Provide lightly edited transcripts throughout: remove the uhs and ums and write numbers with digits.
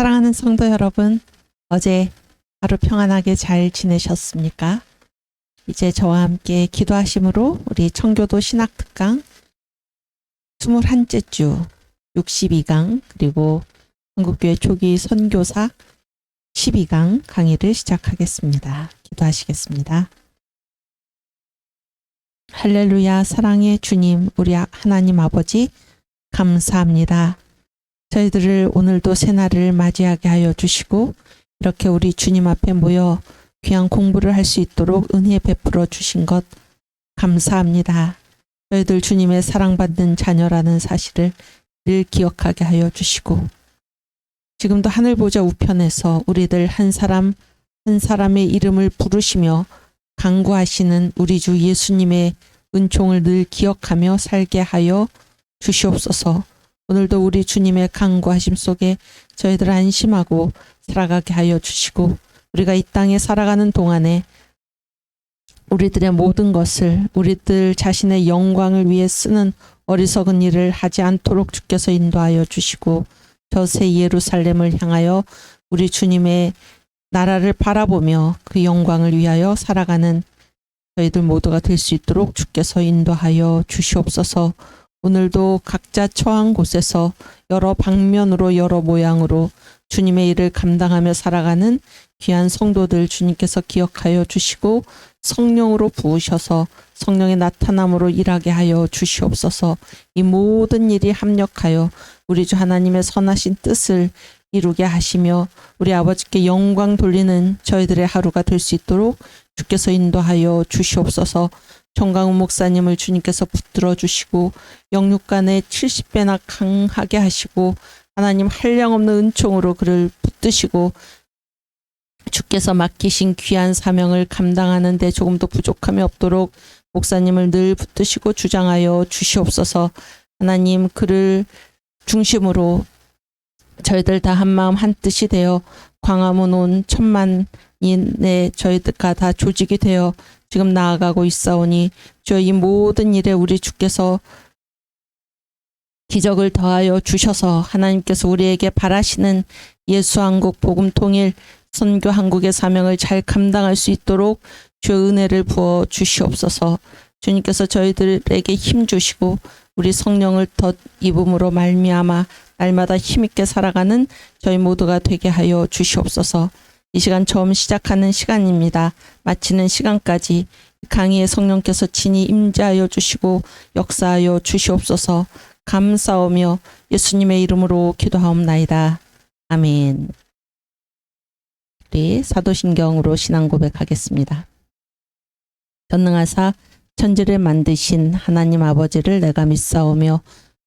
사랑하는 성도 여러분, 어제 하루 평안하게 잘 지내셨습니까? 이제 저와 함께 기도하심으로 우리 청교도 신학특강 21째 주 62강 그리고 한국교회 초기 선교사 12강 강의를 시작하겠습니다. 기도하시겠습니다. 할렐루야. 사랑의 주님, 우리 하나님 아버지 감사합니다. 저희들을 오늘도 새날을 맞이하게 하여 주시고 이렇게 우리 주님 앞에 모여 귀한 공부를 할 수 있도록 은혜 베풀어 주신 것 감사합니다. 저희들 주님의 사랑받는 자녀라는 사실을 늘 기억하게 하여 주시고 지금도 하늘 보좌 우편에서 우리들 한 사람 한 사람의 이름을 부르시며 간구하시는 우리 주 예수님의 은총을 늘 기억하며 살게 하여 주시옵소서. 오늘도 우리 주님의 간구하심 속에 저희들 안심하고 살아가게 하여 주시고 우리가 이 땅에 살아가는 동안에 우리들의 모든 것을 우리들 자신의 영광을 위해 쓰는 어리석은 일을 하지 않도록 주께서 인도하여 주시고 저 새 예루살렘을 향하여 우리 주님의 나라를 바라보며 그 영광을 위하여 살아가는 저희들 모두가 될 수 있도록 주께서 인도하여 주시옵소서. 오늘도 각자 처한 곳에서 여러 방면으로 여러 모양으로 주님의 일을 감당하며 살아가는 귀한 성도들 주님께서 기억하여 주시고 성령으로 부으셔서 성령의 나타남으로 일하게 하여 주시옵소서. 이 모든 일이 합력하여 우리 주 하나님의 선하신 뜻을 이루게 하시며 우리 아버지께 영광 돌리는 저희들의 하루가 될 수 있도록 주께서 인도하여 주시옵소서. 정강훈 목사님을 주님께서 붙들어 주시고 영육간에 70배나 강하게 하시고 하나님 한량없는 은총으로 그를 붙드시고 주께서 맡기신 귀한 사명을 감당하는 데 조금도 부족함이 없도록 목사님을 늘 붙드시고 주장하여 주시옵소서. 하나님 그를 중심으로 저희들 다 한마음 한뜻이 되어 광화문 온 천만인의 저희들과 다 조직이 되어 지금 나아가고 있사오니 주여 이 모든 일에 우리 주께서 기적을 더하여 주셔서 하나님께서 우리에게 바라시는 예수한국 복음통일 선교한국의 사명을 잘 감당할 수 있도록 주의 은혜를 부어 주시옵소서. 주님께서 저희들에게 힘 주시고 우리 성령을 덧 입음으로 말미암아 날마다 힘있게 살아가는 저희 모두가 되게 하여 주시옵소서. 이 시간 처음 시작하는 시간입니다. 마치는 시간까지 강의에 성령께서 친히 임재하여 주시고 역사하여 주시옵소서. 감사하며 예수님의 이름으로 기도하옵나이다. 아멘. 우리 사도신경으로 신앙 고백하겠습니다. 전능하사 천지를 만드신 하나님 아버지를 내가 믿사오며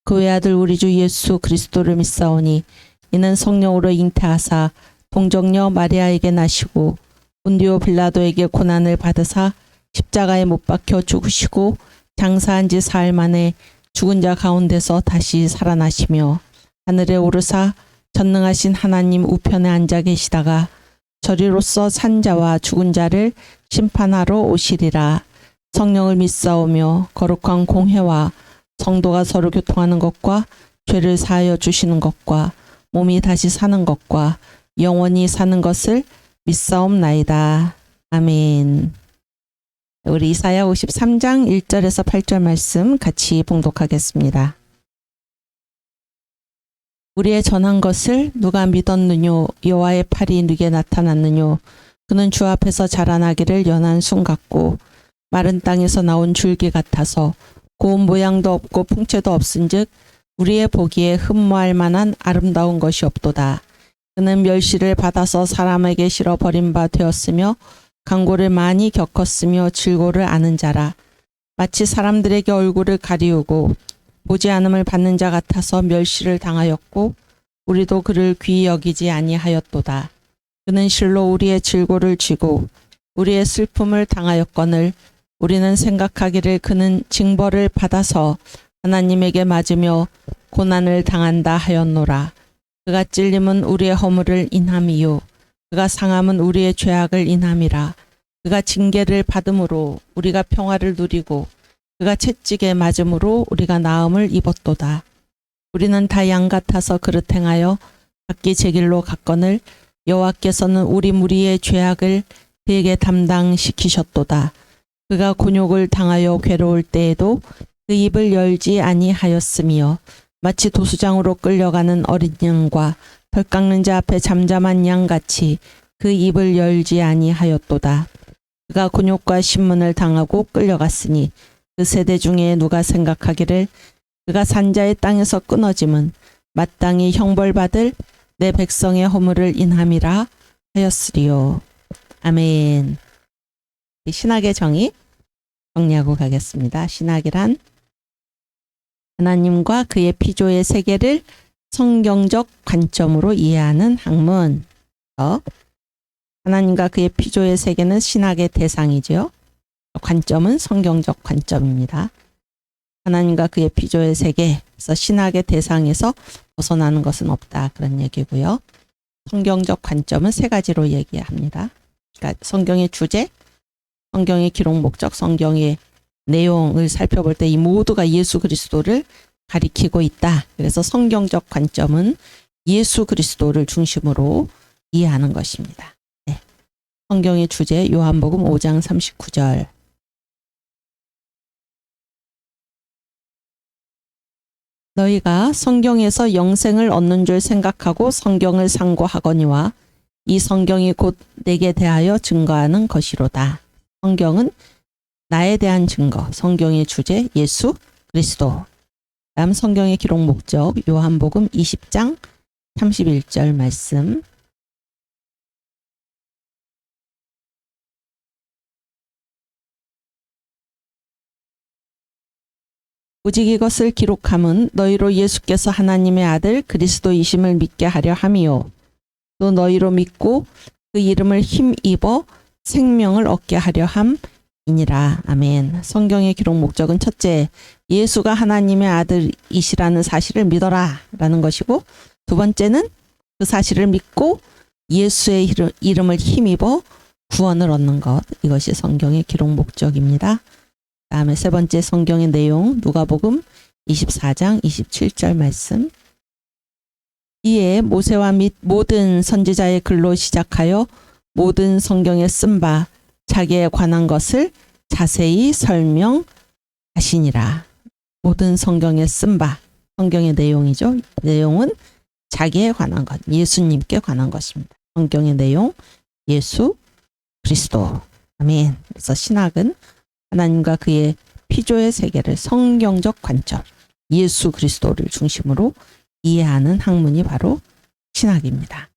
그 외아들 우리 주 예수 그리스도를 믿사오니 이는 성령으로 잉태하사 동정녀 마리아에게 나시고 본디오 빌라도에게 고난을 받으사 십자가에 못 박혀 죽으시고 장사한 지 사흘 만에 죽은 자 가운데서 다시 살아나시며 하늘에 오르사 전능하신 하나님 우편에 앉아 계시다가 저리로서 산 자와 죽은 자를 심판하러 오시리라. 성령을 믿사오며 거룩한 공회와 성도가 서로 교통하는 것과 죄를 사하여 주시는 것과 몸이 다시 사는 것과 영원히 사는 것을 믿사옵나이다. 아멘. 우리 이사야 53장 1절에서 8절 말씀 같이 봉독하겠습니다. 우리의 전한 것을 누가 믿었느뇨? 여호와의 팔이 누게 나타났느뇨? 그는 주 앞에서 자라나기를 연한 순 같고 마른 땅에서 나온 줄기 같아서 고운 모양도 없고 풍채도 없은즉 우리의 보기에 흠모할 만한 아름다운 것이 없도다. 그는 멸시를 받아서 사람에게 실어 버린 바 되었으며 강고를 많이 겪었으며 질고를 아는 자라. 마치 사람들에게 얼굴을 가리우고 보지 않음을 받는 자 같아서 멸시를 당하였고 우리도 그를 귀히 여기지 아니하였도다. 그는 실로 우리의 질고를 쥐고 우리의 슬픔을 당하였거늘 우리는 생각하기를 그는 징벌을 받아서 하나님에게 맞으며 고난을 당한다 하였노라. 그가 찔림은 우리의 허물을 인함이요 그가 상함은 우리의 죄악을 인함이라. 그가 징계를 받음으로 우리가 평화를 누리고 그가 채찍에 맞음으로 우리가 나음을 입었도다. 우리는 다 양 같아서 그릇 행하여 각기 제 길로 갔거늘 여호와께서는 우리 무리의 죄악을 그에게 담당시키셨도다. 그가 곤욕을 당하여 괴로울 때에도 그 입을 열지 아니하였으며 마치 도수장으로 끌려가는 어린 양과 덜 깎는 자 앞에 잠잠한 양같이 그 입을 열지 아니하였도다. 그가 곤욕과 신문을 당하고 끌려갔으니 그 세대 중에 누가 생각하기를 그가 산자의 땅에서 끊어짐은 마땅히 형벌받을 내 백성의 허물을 인함이라 하였으리요. 아멘. 신학의 정의 정리하고 가겠습니다. 신학이란 하나님과 그의 피조의 세계를 성경적 관점으로 이해하는 학문. 하나님과 그의 피조의 세계는 신학의 대상이죠. 관점은 성경적 관점입니다. 하나님과 그의 피조의 세계에서 신학의 대상에서 벗어나는 것은 없다. 그런 얘기고요. 성경적 관점은 세 가지로 얘기합니다. 그러니까 성경의 주제, 성경의 기록 목적, 성경의 내용을 살펴볼 때 이 모두가 예수 그리스도를 가리키고 있다. 그래서 성경적 관점은 예수 그리스도를 중심으로 이해하는 것입니다. 네. 성경의 주제 요한복음 5장 39절. 너희가 성경에서 영생을 얻는 줄 생각하고 성경을 상고하거니와 이 성경이 곧 내게 대하여 증거하는 것이로다. 성경은 나에 대한 증거, 성경의 주제 예수 그리스도. 다음 성경의 기록 목적 요한복음 20장 31절 말씀. 오직 이것을 기록함은 너희로 예수께서 하나님의 아들 그리스도이심을 믿게 하려 함이요. 또 너희로 믿고 그 이름을 힘입어 생명을 얻게 하려 함이니라. 아멘. 성경의 기록 목적은 첫째, 예수가 하나님의 아들이시라는 사실을 믿어라 라는 것이고, 두 번째는 그 사실을 믿고 예수의 이름을 힘입어 구원을 얻는 것. 이것이 성경의 기록 목적입니다. 다음에 세 번째 성경의 내용 누가복음 24장 27절 말씀. 이에 모세와 및 모든 선지자의 글로 시작하여 모든 성경에 쓴 바 자기에 관한 것을 자세히 설명하시니라. 모든 성경에 쓴 바, 성경의 내용이죠. 내용은 자기에 관한 것, 예수님께 관한 것입니다. 성경의 내용, 예수 그리스도. 아멘. 그래서 신학은 하나님과 그의 피조의 세계를 성경적 관점, 예수 그리스도를 중심으로 이해하는 학문이 바로 신학입니다.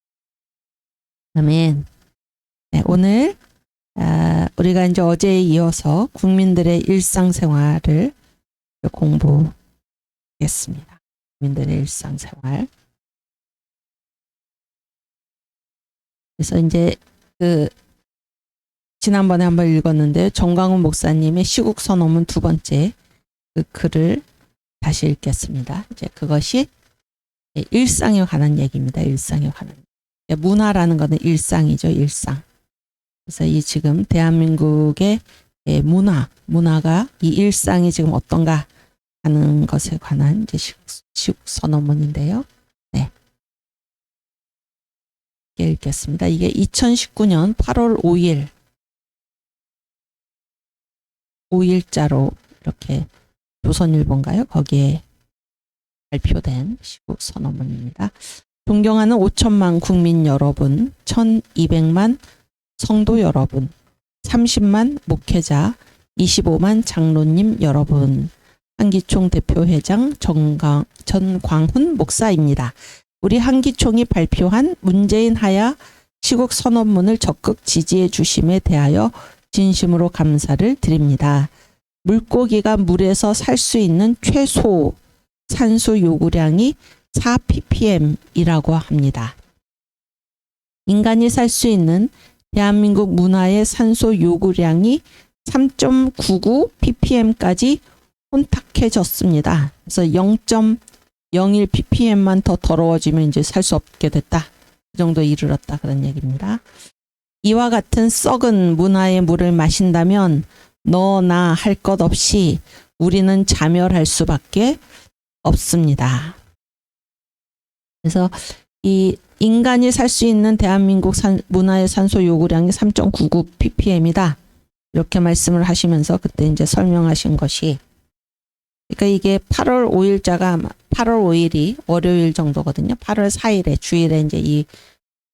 아멘. 네, 오늘 우리가 이제 어제에 이어서 국민들의 일상생활을 공부했습니다. 국민들의 일상생활. 그래서 이제 지난번에 한번 읽었는데 정광훈 목사님의 시국 선언문 두 번째 그 글을 다시 읽겠습니다. 이제 그것이 일상에 관한 얘기입니다. 일상에 관한. 문화라는 것은 일상이죠. 일상. 그래서 이 지금 대한민국의 문화가 이 일상이 지금 어떤가 하는 것에 관한 이제 시국 선언문인데요. 네. 읽겠습니다. 이게 2019년 8월 5일자로 이렇게 조선일보인가요? 거기에 발표된 시국 선언문입니다. 존경하는 5천만 국민 여러분, 1200만 성도 여러분, 30만 목회자, 25만 장로님 여러분, 한기총 대표회장 전광훈 목사입니다. 우리 한기총이 발표한 문재인 하야 시국 선언문을 적극 지지해 주심에 대하여 진심으로 감사를 드립니다. 물고기가 물에서 살 수 있는 최소 산소 요구량이 4ppm이라고 합니다. 인간이 살 수 있는 대한민국 문화의 산소 요구량이 3.99ppm까지 혼탁해졌습니다. 그래서 0.01 ppm만 더 더러워지면 이제 살 수 없게 됐다. 그 정도에 이르렀다. 그런 얘기입니다. 이와 같은 썩은 문화의 물을 마신다면 너나 할 것 없이 우리는 자멸할 수밖에 없습니다. 그래서 이 인간이 살 수 있는 대한민국 문화의 산소 요구량이 3.99 ppm이다. 이렇게 말씀을 하시면서 그때 이제 설명하신 것이, 그러니까 이게 8월 5일자가 8월 5일이 월요일 정도거든요. 8월 4일에 주일에 이제 이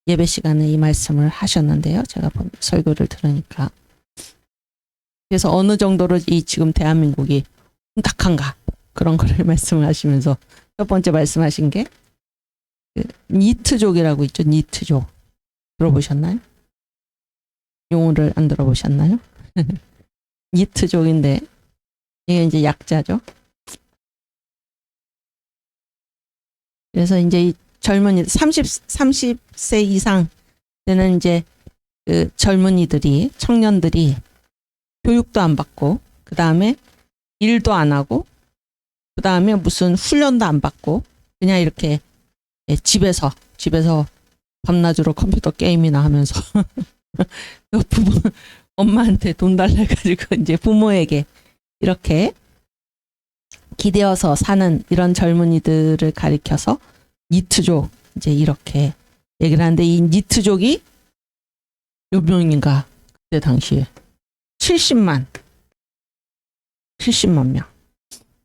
예배 시간에 이 말씀을 하셨는데요. 제가 설교를 들으니까. 그래서 어느 정도로 이 지금 대한민국이 혼탁한가 그런 거를 말씀을 하시면서 첫 번째 말씀하신 게 그 니트족이라고 있죠. 니트족 들어보셨나요? 용어를 안 들어보셨나요? 니트족인데 이게 이제 약자죠. 그래서 이제 이 젊은이 30세 이상 되는 이제 그 젊은이들이, 청년들이 교육도 안 받고, 그 다음에 일도 안 하고, 그 다음에 무슨 훈련도 안 받고, 그냥 이렇게 집에서 밤낮으로 컴퓨터 게임이나 하면서 엄마한테 돈 달라 가지고 이제 부모에게 이렇게 기대어서 사는 이런 젊은이들을 가리켜서 니트족 이제 이렇게 얘기를 하는데, 이 니트족이 몇 명인가 그때 당시에 70만 명.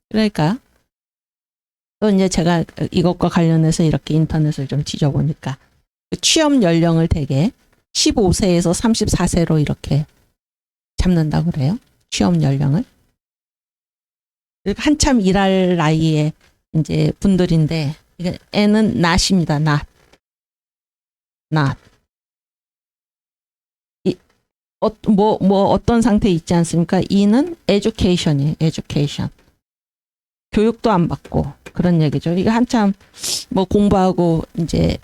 그러니까 또 이제 제가 이것과 관련해서 이렇게 인터넷을 좀 뒤져보니까 취업 연령을 대개 15세에서 34세로 이렇게 잡는다고 그래요. 취업 연령을. 한참 일할 나이에 이제 분들인데, 이게 N은 not입니다. not. 어떤 상태에 있지 않습니까? E는 education이에요. education. 교육도 안 받고 그런 얘기죠. 이게 한참 뭐 공부하고 이제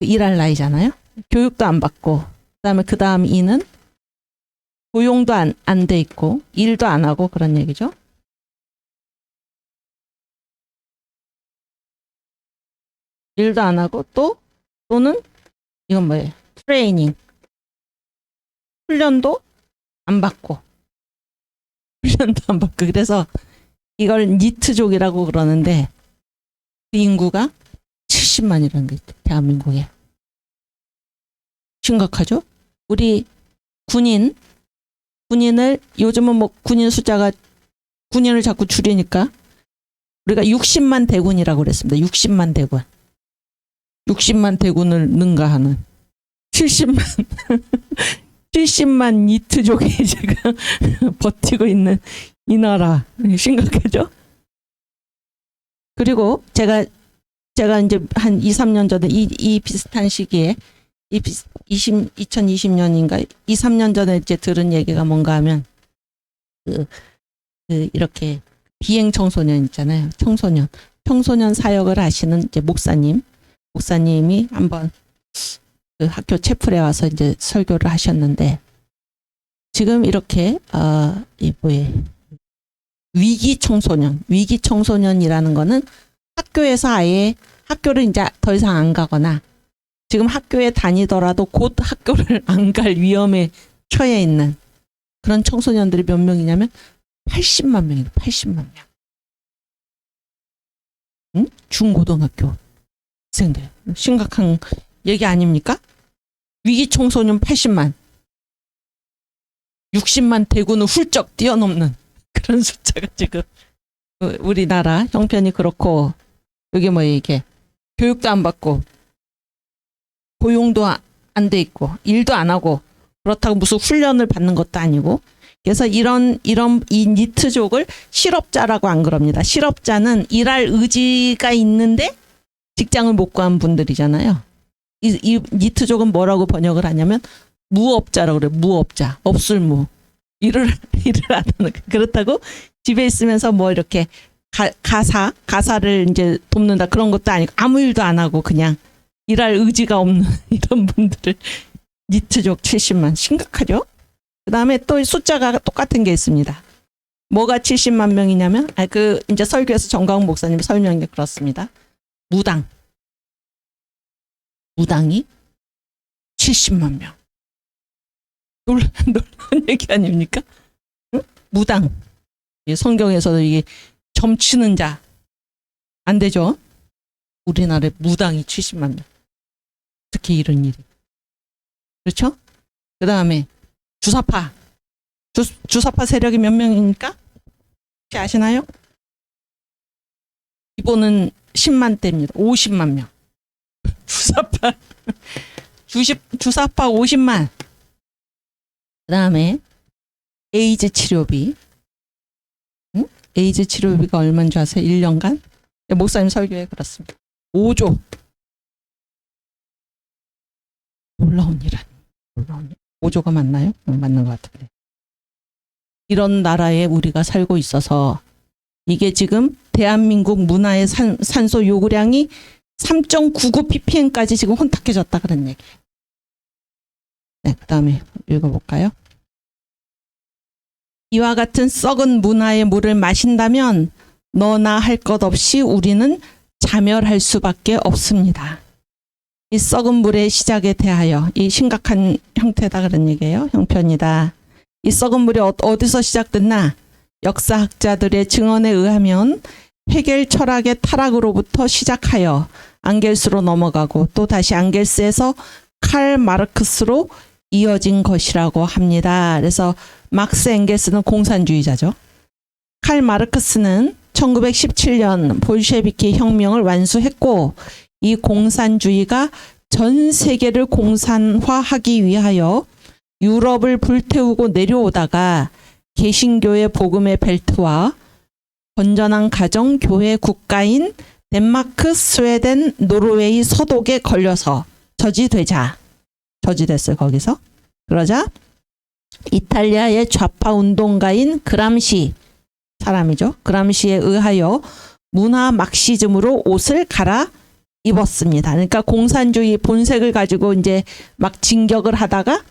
일할 나이잖아요. 교육도 안 받고, 그다음에 그 다음 E는 고용도 안 돼 있고 일도 안 하고 그런 얘기죠. 일도 안 하고 또는 이건 뭐예요? 트레이닝. 훈련도 안 받고. 그래서 이걸 니트족이라고 그러는데, 그 인구가 70만이라는 게 있대, 대한민국에. 심각하죠? 우리 군인을 요즘은 뭐 군인 숫자가, 군인을 자꾸 줄이니까 우리가 60만 대군이라고 그랬습니다. 60만 대군. 60만 대군을 능가하는 70만 니트족이 지금 버티고 있는 이 나라. 심각하죠? 그리고 제가 이제 한 2, 3년 전에 이 비슷한 시기에 2020년인가 2, 3년 전에 이제 들은 얘기가 뭔가 하면 이렇게 비행 청소년 있잖아요. 청소년 사역을 하시는 이제 목사님이 한번 그 학교 채플에 와서 이제 설교를 하셨는데, 지금 이렇게 위기 청소년이라는 거는 학교에서 아예 학교를 이제 더 이상 안 가거나, 지금 학교에 다니더라도 곧 학교를 안 갈 위험에 처해 있는 그런 청소년들이 몇 명이냐면 80만 명이에요. 80만 명. 응? 중고등학교 학생들. 심각한 얘기 아닙니까? 위기 청소년 80만. 60만 대군을 훌쩍 뛰어넘는 그런 숫자가 지금 우리나라 형편이 그렇고, 여기 뭐 이게 교육도 안 받고 고용도 안 돼 있고 일도 안 하고, 그렇다고 무슨 훈련을 받는 것도 아니고, 그래서 이 니트족을 실업자라고 안 그럽니다. 실업자는 일할 의지가 있는데 직장을 못 구한 분들이잖아요. 이 니트족은 뭐라고 번역을 하냐면 무업자라고 그래요. 무업자. 없을무. 일을 안 하는. 그렇다고 집에 있으면서 뭐 이렇게 가사를 이제 돕는다 그런 것도 아니고, 아무 일도 안 하고 그냥 일할 의지가 없는 이런 분들을 니트족 70만. 심각하죠? 그 다음에 또 숫자가 똑같은 게 있습니다. 뭐가 70만 명이냐면, 이제 설교에서 정광훈 목사님 설명한 게 그렇습니다. 무당이 70만 명. 놀라운 얘기 아닙니까? 응? 무당. 성경에서도 이게 점치는 자. 안 되죠? 우리나라에 무당이 70만 명. 이렇게 이런 일이. 그렇죠? 그 다음에 주사파. 주사파 세력이 몇 명입니까? 혹시 아시나요? 기본은 10만 대입니다. 50만 명. 주사파. 주사파 50만. 그 다음에 에이즈 치료비. 응? 에이즈 치료비가 얼마인 줄 아세요? 1년간? 목사님 설교에 그렇습니다. 5조. 놀라운 일아니. 놀라운 일. 5조가 맞나요? 맞는 것 같은데. 이런 나라에 우리가 살고 있어서 이게 지금 대한민국 문화의 산소 요구량이 3.99 ppm까지 지금 혼탁해졌다 그런 얘기예요. 네, 그 다음에 읽어볼까요? 이와 같은 썩은 문화의 물을 마신다면 너나 할 것 없이 우리는 자멸할 수밖에 없습니다. 이 썩은 물의 시작에 대하여 이 심각한 형태다 그런 얘기예요. 형편이다. 이 썩은 물이 어디서 시작됐나? 역사학자들의 증언에 의하면 헤겔 철학의 타락으로부터 시작하여 앙겔스로 넘어가고 또 다시 앙겔스에서 칼 마르크스로 이어진 것이라고 합니다. 그래서 막스 앵겔스는 공산주의자죠. 칼 마르크스는 1917년 볼셰비키 혁명을 완수했고 이 공산주의가 전 세계를 공산화하기 위하여 유럽을 불태우고 내려오다가 개신교의 복음의 벨트와 건전한 가정 교회 국가인 덴마크, 스웨덴, 노르웨이 서독에 걸려서 저지됐어요. 거기서. 그러자 이탈리아의 좌파 운동가인 그람시 사람이죠. 그람시에 의하여 문화 막시즘으로 옷을 갈아 입었습니다. 그러니까 공산주의 본색을 가지고 이제 막 진격을 하다가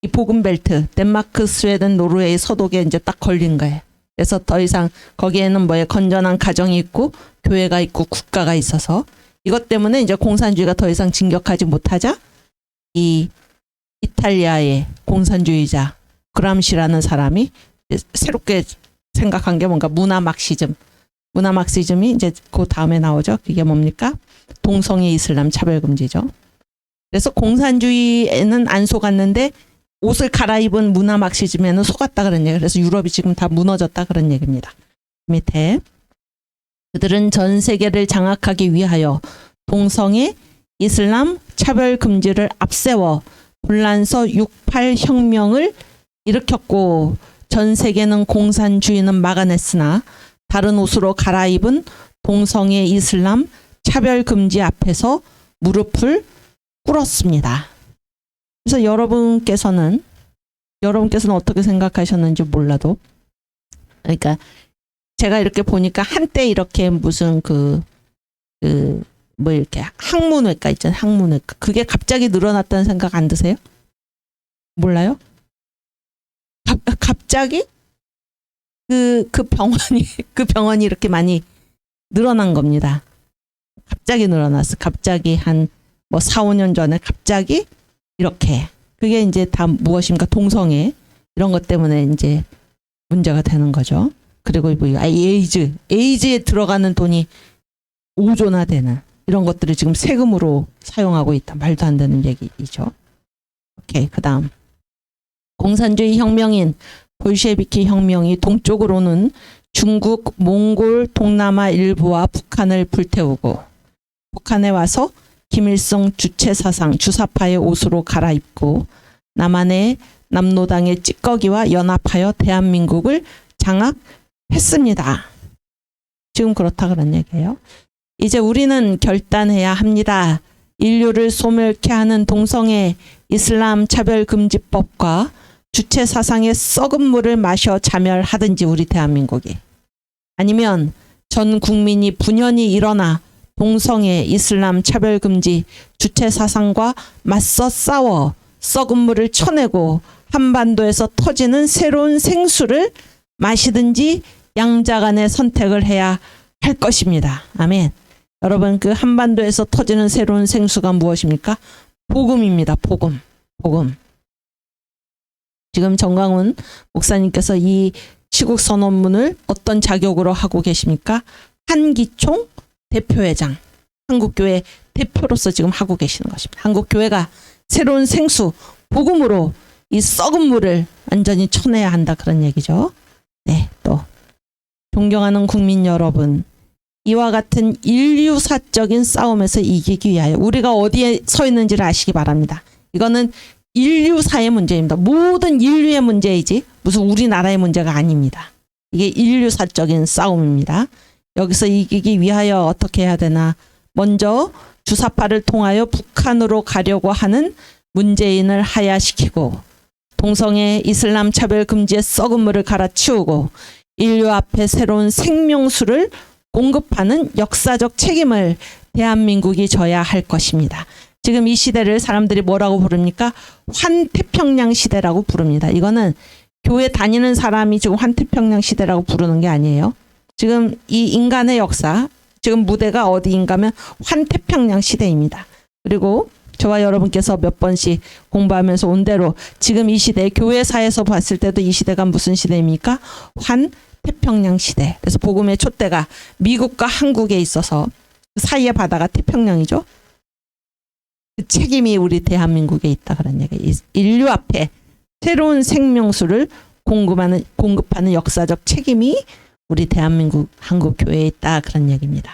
이 복음 벨트, 덴마크, 스웨덴, 노르웨이 서독에 이제 딱 걸린 거예요. 그래서 더 이상 거기에는 뭐에 건전한 가정이 있고 교회가 있고 국가가 있어서 이것 때문에 이제 공산주의가 더 이상 진격하지 못하자 이 이탈리아의 공산주의자 그람시라는 사람이 새롭게 생각한 게 뭔가 문화 막시즘. 문화 막시즘이 이제 그 다음에 나오죠. 그게 뭡니까? 동성애 이슬람 차별금지죠. 그래서 공산주의에는 안 속았는데 옷을 갈아입은 문화 막시즘에는 속았다 그런 얘기예요. 그래서 유럽이 지금 다 무너졌다 그런 얘기입니다. 밑에 그들은 전 세계를 장악하기 위하여 동성애 이슬람 차별금지를 앞세워 불란서 68 혁명을 일으켰고 전 세계는 공산주의는 막아냈으나 다른 옷으로 갈아입은 동성애 이슬람 차별금지 앞에서 무릎을 꿇었습니다. 그래서 여러분께서는 어떻게 생각하셨는지 몰라도 그러니까 제가 이렇게 보니까 한때 이렇게 무슨 뭐 이렇게 학문외과 있잖아요. 학문외과. 그게 갑자기 늘어났다는 생각 안 드세요? 몰라요? 갑자기 그 병원이 이렇게 많이 늘어난 겁니다. 갑자기 늘어났어. 갑자기 한 뭐 4, 5년 전에 갑자기 이렇게. 그게 이제 다 무엇입니까? 동성애. 이런 것 때문에 이제 문제가 되는 거죠. 그리고 뭐 에이즈에 들어가는 돈이 5조나 되는 이런 것들을 지금 세금으로 사용하고 있다. 말도 안 되는 얘기죠. 오케이. 그 다음. 공산주의 혁명인 볼셰비키 혁명이 동쪽으로는 중국, 몽골, 동남아 일부와 북한을 불태우고 북한에 와서 김일성 주체사상 주사파의 옷으로 갈아입고 남한의 남노당의 찌꺼기와 연합하여 대한민국을 장악했습니다. 지금 그렇다 그런 얘기예요. 이제 우리는 결단해야 합니다. 인류를 소멸케 하는 동성애 이슬람 차별금지법과 주체사상의 썩은 물을 마셔 자멸하든지 우리 대한민국이 아니면 전 국민이 분연히 일어나 동성애 이슬람 차별금지 주체사상과 맞서 싸워 썩은 물을 쳐내고 한반도에서 터지는 새로운 생수를 마시든지 양자 간의 선택을 해야 할 것입니다. 아멘. 여러분 그 한반도에서 터지는 새로운 생수가 무엇입니까? 복음입니다. 복음. 지금 정광훈 목사님께서 이 시국 선언문을 어떤 자격으로 하고 계십니까? 한기총 대표회장. 한국교회 대표로서 지금 하고 계시는 것입니다. 한국교회가 새로운 생수, 복음으로 이 썩은 물을 완전히 쳐내야 한다 그런 얘기죠. 네, 또 존경하는 국민 여러분, 이와 같은 인류사적인 싸움에서 이기기 위하여 우리가 어디에 서 있는지를 아시기 바랍니다. 이거는 인류사의 문제입니다. 모든 인류의 문제이지 무슨 우리나라의 문제가 아닙니다. 이게 인류사적인 싸움입니다. 여기서 이기기 위하여 어떻게 해야 되나? 먼저 주사파를 통하여 북한으로 가려고 하는 문재인을 하야시키고, 동성애 이슬람 차별 금지의 썩은 물을 갈아치우고, 인류 앞에 새로운 생명수를 공급하는 역사적 책임을 대한민국이 져야 할 것입니다. 지금 이 시대를 사람들이 뭐라고 부릅니까? 환태평양 시대라고 부릅니다. 이거는 교회 다니는 사람이 지금 환태평양 시대라고 부르는 게 아니에요. 지금 이 인간의 역사, 지금 무대가 어디인가면 환태평양 시대입니다. 그리고 저와 여러분께서 몇 번씩 공부하면서 온 대로 지금 이 시대, 교회사에서 봤을 때도 이 시대가 무슨 시대입니까? 환태평양 시대. 그래서 복음의 촛대가 미국과 한국에 있어서 그 사이의 바다가 태평양이죠. 그 책임이 우리 대한민국에 있다 그런 얘기. 인류 앞에 새로운 생명수를 공급하는 역사적 책임이 우리 대한민국 한국교회에 있다 그런 얘기입니다.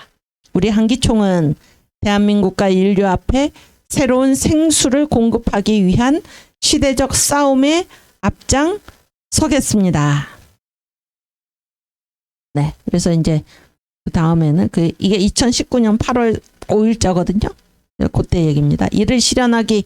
우리 한기총은 대한민국과 인류 앞에 새로운 생수를 공급하기 위한 시대적 싸움에 앞장서겠습니다. 네, 그래서 이제 그 다음에는 이게 2019년 8월 5일자거든요. 그때 얘기입니다. 이를 실현하기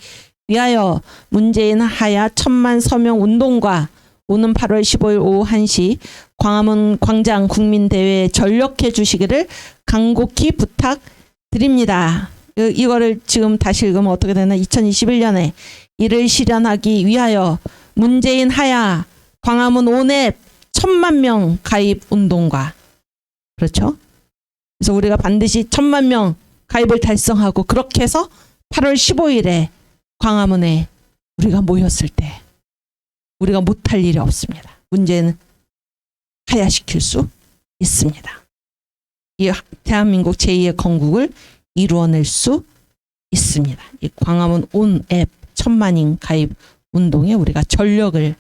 위하여 문재인 하야 1000만 서명 운동과 오는 8월 15일 오후 1시 광화문 광장 국민대회에 전력해 주시기를 간곡히 부탁드립니다. 이거를 지금 다시 읽으면 어떻게 되나? 2021년에 이를 실현하기 위하여 문재인 하야 광화문 온앱 1000만 명 가입 운동과, 그렇죠? 그래서 우리가 반드시 1000만 명 가입을 달성하고, 그렇게 해서 8월 15일에 광화문에 우리가 모였을 때 우리가 못할 일이 없습니다. 문제는 하야시킬 수 있습니다. 이 대한민국 제2의 건국을 이루어낼 수 있습니다. 이 광화문 온 앱 1000만인 가입 운동에 우리가 전력을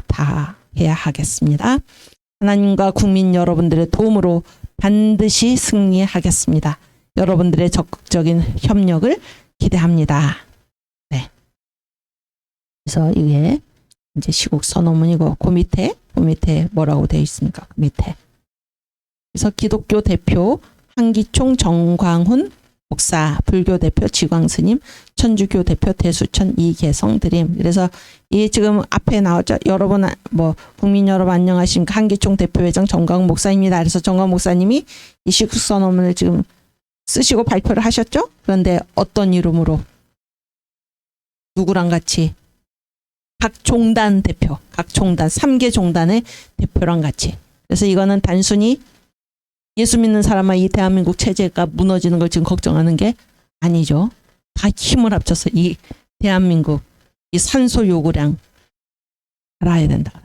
다해야 하겠습니다. 하나님과 국민 여러분들의 도움으로 반드시 승리하겠습니다. 여러분들의 적극적인 협력을 기대합니다. 네. 그래서 이게 이제 시국 선언문이고, 그 밑에 뭐라고 되어 있습니까? 그 밑에. 그래서 기독교 대표 한기총 정광훈 목사, 불교 대표 지광스님, 천주교 대표 대수천 이계성 드림. 그래서 이 지금 앞에 나왔죠. 여러분, 국민 여러분 안녕하십니까? 한기총 대표회장 정광훈 목사입니다. 그래서 정광훈 목사님이 이 시국 선언문을 지금 쓰시고 발표를 하셨죠. 그런데 어떤 이름으로, 누구랑 같이? 각 종단 대표, 각 종단, 3개 종단의 대표랑 같이. 그래서 이거는 단순히 예수 믿는 사람만 이 대한민국 체제가 무너지는 걸 지금 걱정하는 게 아니죠. 다 힘을 합쳐서 이 대한민국, 이 산소 요구량 알아야 된다.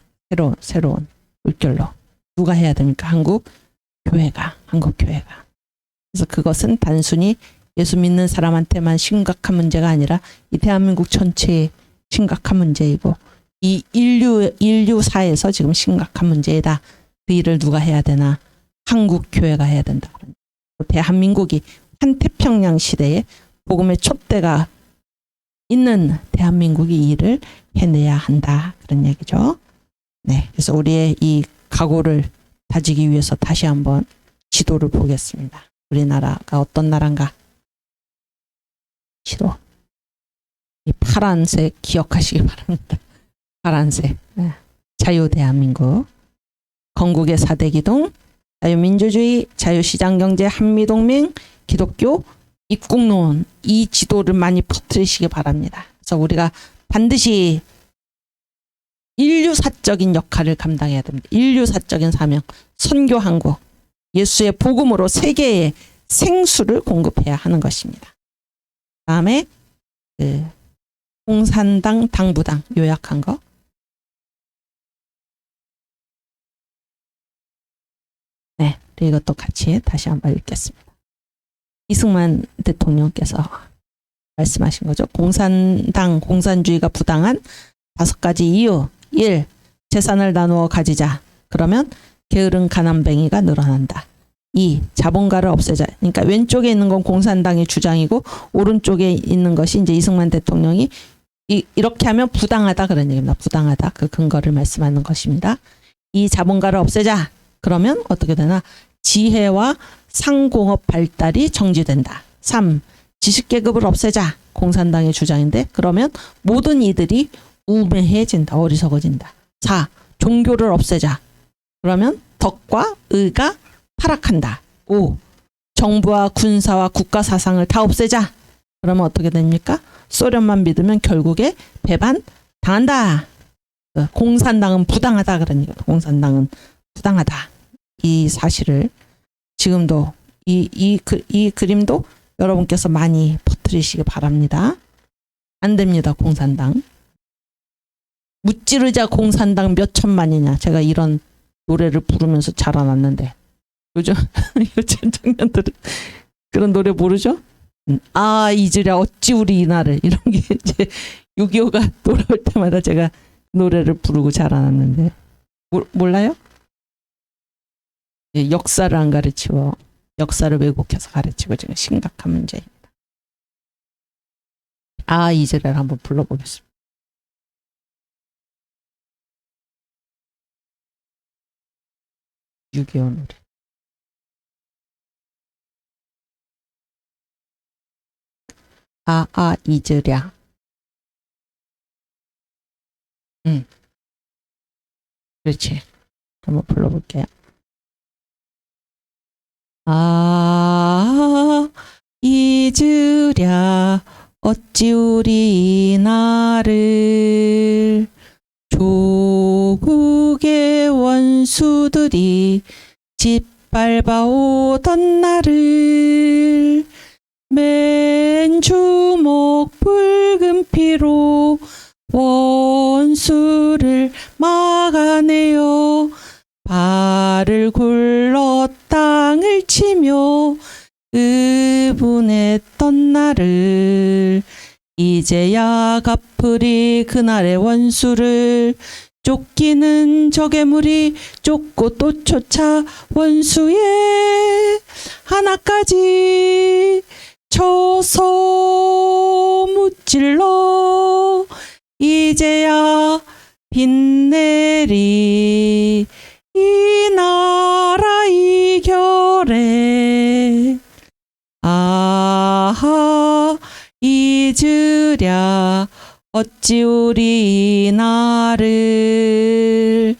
새로운 물결로. 누가 해야 됩니까? 한국교회가. 그래서 그것은 단순히 예수 믿는 사람한테만 심각한 문제가 아니라 이 대한민국 전체의 심각한 문제이고, 이 인류사에서 지금 심각한 문제이다. 그 일을 누가 해야 되나? 한국교회가 해야 된다. 대한민국이 환태평양 시대에 복음의 촛대가 있는 대한민국이 이 일을 해내야 한다. 그런 얘기죠. 네, 그래서 우리의 이 각오를 다지기 위해서 다시 한번 지도를 보겠습니다. 우리나라가 어떤 나라인가? 지도. 이 파란색 기억하시기 바랍니다. 파란색. 네. 자유대한민국. 건국의 4대 기둥, 자유민주주의, 자유시장경제, 한미동맹, 기독교, 입국론. 이 지도를 많이 퍼뜨리시기 바랍니다. 그래서 우리가 반드시 인류사적인 역할을 감당해야 됩니다. 인류사적인 사명, 선교 한국, 예수의 복음으로 세계에 생수를 공급해야 하는 것입니다. 다음에 공산당, 당부당 요약한 거. 네, 이것도 같이 다시 한번 읽겠습니다. 이승만 대통령께서 말씀하신 거죠. 공산주의가 부당한 5가지 이유. 1. 재산을 나누어 가지자. 그러면 게으른 가난뱅이가 늘어난다. 2. 자본가를 없애자. 그러니까 왼쪽에 있는 건 공산당의 주장이고 오른쪽에 있는 것이 이제 이승만 대통령이 이렇게 하면 부당하다 그런 얘기입니다. 부당하다. 그 근거를 말씀하는 것입니다. 2. 자본가를 없애자. 그러면 어떻게 되나? 지혜와 상공업 발달이 정지된다. 3. 지식계급을 없애자. 공산당의 주장인데 그러면 모든 이들이 우매해진다. 어리석어진다. 4. 종교를 없애자. 그러면 덕과 의가 타락한다. 5. 정부와 군사와 국가 사상을 다 없애자. 그러면 어떻게 됩니까? 소련만 믿으면 결국에 배반 당한다. 공산당은 부당하다 그러니까 공산당은 부당하다. 이 사실을 지금도 이 그림도 여러분께서 많이 퍼뜨리시기 바랍니다. 안 됩니다. 공산당. 무찌르자 공산당 몇 천만이냐. 제가 이런 노래를 부르면서 자라났는데 요즘 청년들은 그런 노래 모르죠? 아 잊으랴 어찌 우리 이날을 이런 게 이제 6.25가 돌아올 때마다 제가 노래를 부르고 자라났는데 몰라요? 예, 역사를 안 가르치고 역사를 왜곡해서 가르치고 지금 심각한 문제입니다. 아 잊으랴를 한번 불러보겠습니다. (6.25) 노래. 잊으랴. 그렇지. 한번 불러볼게요. 잊으랴 어찌 우리 나를 조국의 원수들이 짓밟아오던 날을 맨 주먹 붉은 피로 원수를 막아내어 발을 굴러 땅을 치며 의분했던 날을 이제야 갚으리 그날의 원수를 쫓기는 적의 무리 쫓고 또 쫓아 원수의 하나까지 쳐서 무찔러 이제야 빛내리 이 나라 이결에 잊으랴 어찌 우리 나를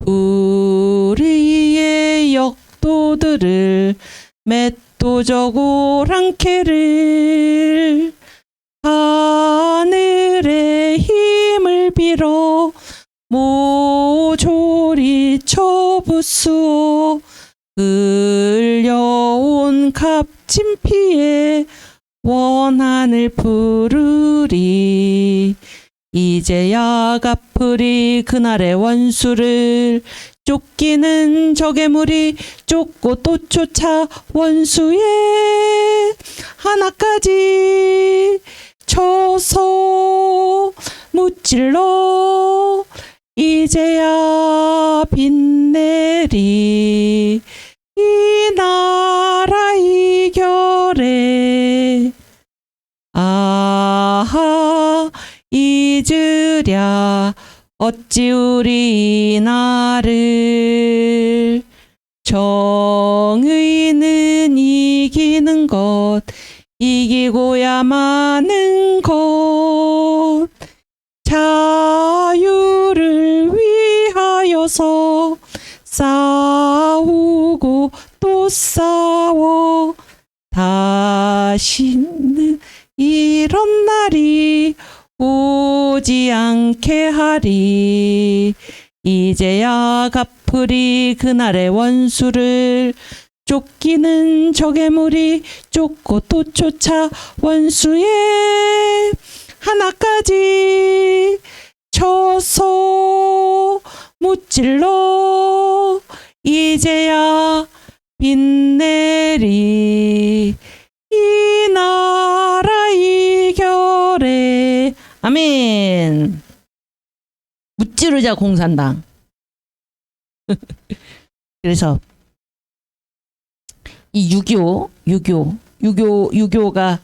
불의의 역도들을 맷도적 오랑캐를 하늘의 힘을 빌어 모조리 쳐부수어 흘려온 값진 피에 원한을 부르리 이제야 갚으리 그날의 원수를 쫓기는 적의 무리 쫓고 또 쫓아 원수의 하나까지 쳐서 무찔러 이제야 빛내리 이 나라 이결에 잊으랴 어찌 우리 나를 정의는 이기는 것 이기고야 마는 것 자유를 위하여서 싸우고 또 싸워 다시는 이런 날이 오지 않게 하리 이제야 갚으리 그날의 원수를 쫓기는 적의 무리 쫓고 또 쫓아 원수의 하나까지 쳐서 무찔러 이제야 빛내리 이 나라 이겨래. 아멘. 무찌르자 공산당. 그래서 이 6.25가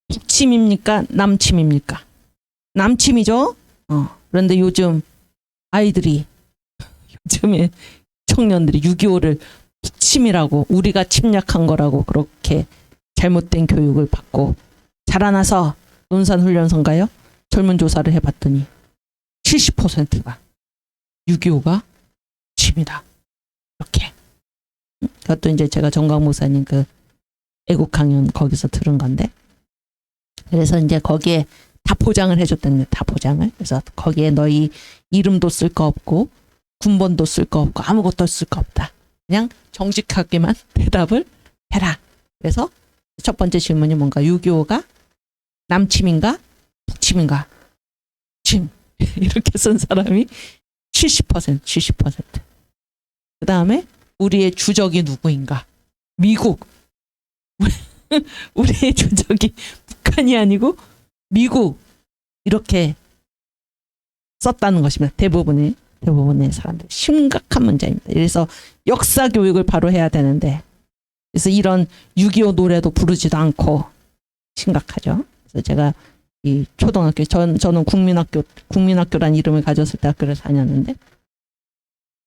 북침입니까? 남침입니까? 남침이죠. 그런데 요즘 아이들이 요즘에 청년들이 6.25를 북침이라고, 우리가 침략한 거라고 그렇게 잘못된 교육을 받고 자라나서, 논산훈련소인가요? 젊은 조사를 해봤더니 70%가 6.25가 침이다. 이렇게. 그것도 이제 제가 정광 목사님 그 애국 강연 거기서 들은 건데, 그래서 이제 거기에 다 포장을 해줬다는, 다 포장을. 그래서 거기에 너희 이름도 쓸 거 없고 군번도 쓸 거 없고 아무것도 쓸 거 없다. 그냥 정직하게만 대답을 해라. 그래서 첫 번째 질문이 뭔가, 6.25가 남침인가 북침인가? 침. 이렇게 쓴 사람이 70%. 그 다음에 우리의 주적이 누구인가? 미국. 우리의 주적이 북한이 아니고 미국. 이렇게 썼다는 것입니다. 대부분의 사람들. 심각한 문제입니다. 그래서 역사 교육을 바로 해야 되는데, 그래서 이런 6.25 노래도 부르지도 않고 심각하죠. 그래서 제가 이 초등학교, 저는 국민학교란 이름을 가졌을 때 학교를 다녔는데,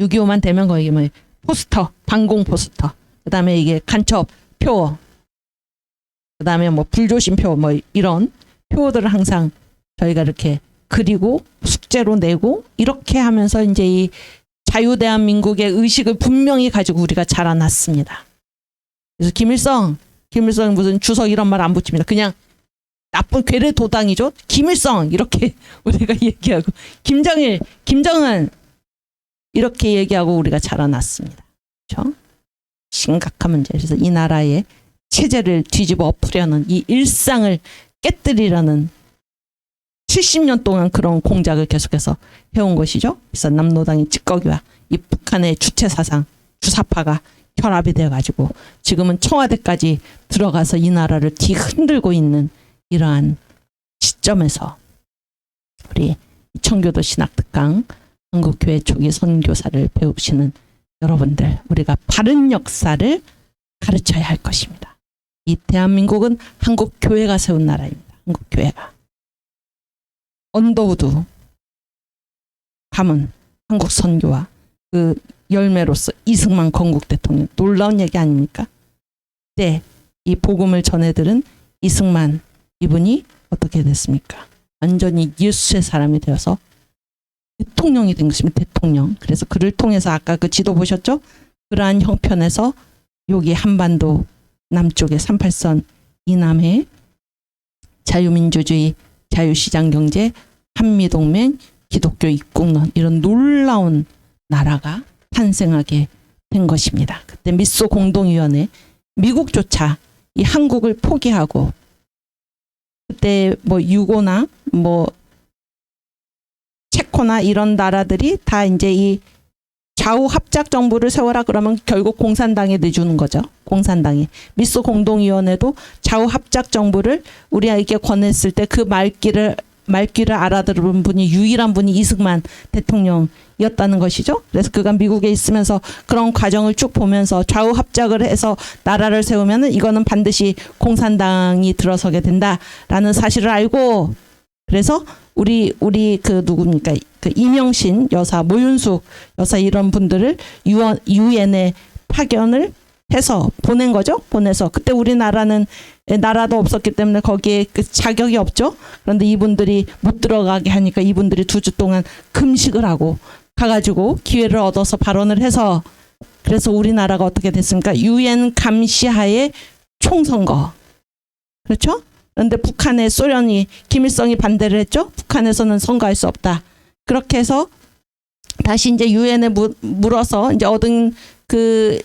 6.25만 되면 거기 뭐 포스터, 방공 포스터, 그 다음에 이게 간첩 표, 그 다음에 뭐 불조심 표, 뭐 이런 표들을 항상 저희가 이렇게 그리고 숙제로 내고 이렇게 하면서 이제 이 자유대한민국의 의식을 분명히 가지고 우리가 자라났습니다. 그래서 김일성 무슨 주석 이런 말 안 붙입니다. 그냥 나쁜 괴뢰 도당이죠. 김일성 이렇게 우리가 얘기하고, 김정일, 김정은 이렇게 얘기하고 우리가 자라났습니다. 그렇죠? 심각한 문제. 그래서 이 나라의 체제를 뒤집어 엎으려는, 이 일상을 깨뜨리려는 70년 동안 그런 공작을 계속해서 해온 것이죠. 그래서 남노당의 찌꺼기와 이 북한의 주체 사상, 주사파가 결합이 되어가지고 지금은 청와대까지 들어가서 이 나라를 뒤흔들고 있는 이러한 시점에서 우리 청교도 신학특강 한국교회 초기 선교사를 배우시는 여러분들, 우리가 바른 역사를 가르쳐야 할 것입니다. 이 대한민국은 한국교회가 세운 나라입니다. 한국교회가. 언더우드 가문 한국 선교와 그 열매로서 이승만 건국 대통령, 놀라운 얘기 아닙니까? 그때 이 복음을 전해들은 이승만, 이분이 어떻게 됐습니까? 완전히 예수의 사람이 되어서 대통령이 된 것입니다. 대통령. 그래서 그를 통해서 아까 그 지도 보셨죠? 그러한 형편에서 여기 한반도 남쪽의 38선 이남에 자유민주주의, 자유시장경제, 한미동맹, 기독교 입국론, 이런 놀라운 나라가 탄생하게 된 것입니다. 그때 미소 공동위원회, 미국조차 이 한국을 포기하고, 그때 뭐 유고나 뭐 체코나 이런 나라들이 다 이제 이 좌우 합작 정부를 세워라 그러면 결국 공산당에 내주는 거죠. 공산당이. 미소 공동위원회도 좌우 합작 정부를 우리에게 권했을 때 그 말귀를 알아들은 분이, 유일한 분이 이승만 대통령이었다는 것이죠. 그래서 그가 미국에 있으면서 그런 과정을 쭉 보면서 좌우 합작을 해서 나라를 세우면은 이거는 반드시 공산당이 들어서게 된다라는 사실을 알고, 그래서 우리 그 누굽니까? 그 이명신 여사, 모윤숙 여사 이런 분들을 유엔에 파견을 해서 보낸 거죠. 보내서 그때 우리나라는 나라도 없었기 때문에 거기에 그 자격이 없죠. 그런데 이분들이 못 들어가게 하니까 이분들이 2주 동안 금식을 하고 가가지고 기회를 얻어서 발언을 해서, 그래서 우리나라가 어떻게 됐습니까? 유엔 감시하에 총선거. 그렇죠? 그런데 북한의 소련이, 김일성이 반대를 했죠. 북한에서는 선거할 수 없다. 그렇게 해서 다시 이제 유엔에 물어서 이제 얻은 그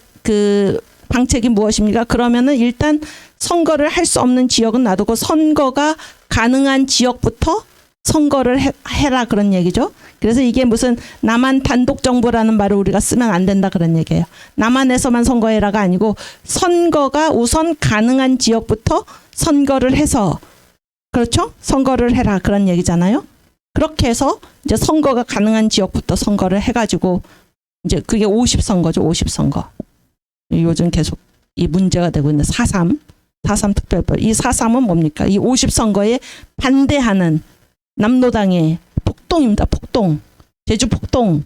방책이 무엇입니까? 그러면은 일단 선거를 할 수 없는 지역은 놔두고 선거가 가능한 지역부터 선거를 해라, 그런 얘기죠. 그래서 이게 무슨 남한 단독 정부라는 말을 우리가 쓰면 안 된다 그런 얘기예요. 남한에서만 선거해라가 아니고 선거가 우선 가능한 지역부터 선거를 해서 그렇죠? 선거를 해라 그런 얘기잖아요. 그렇게 해서 이제 선거가 가능한 지역부터 선거를 해가지고 이제 그게 50선거죠. 50선거. 요즘 계속 이 문제가 되고 있는 4.3 특별법. 이 4.3은 뭡니까? 이 50선거에 반대하는 남로당의 폭동입니다. 폭동. 제주 폭동.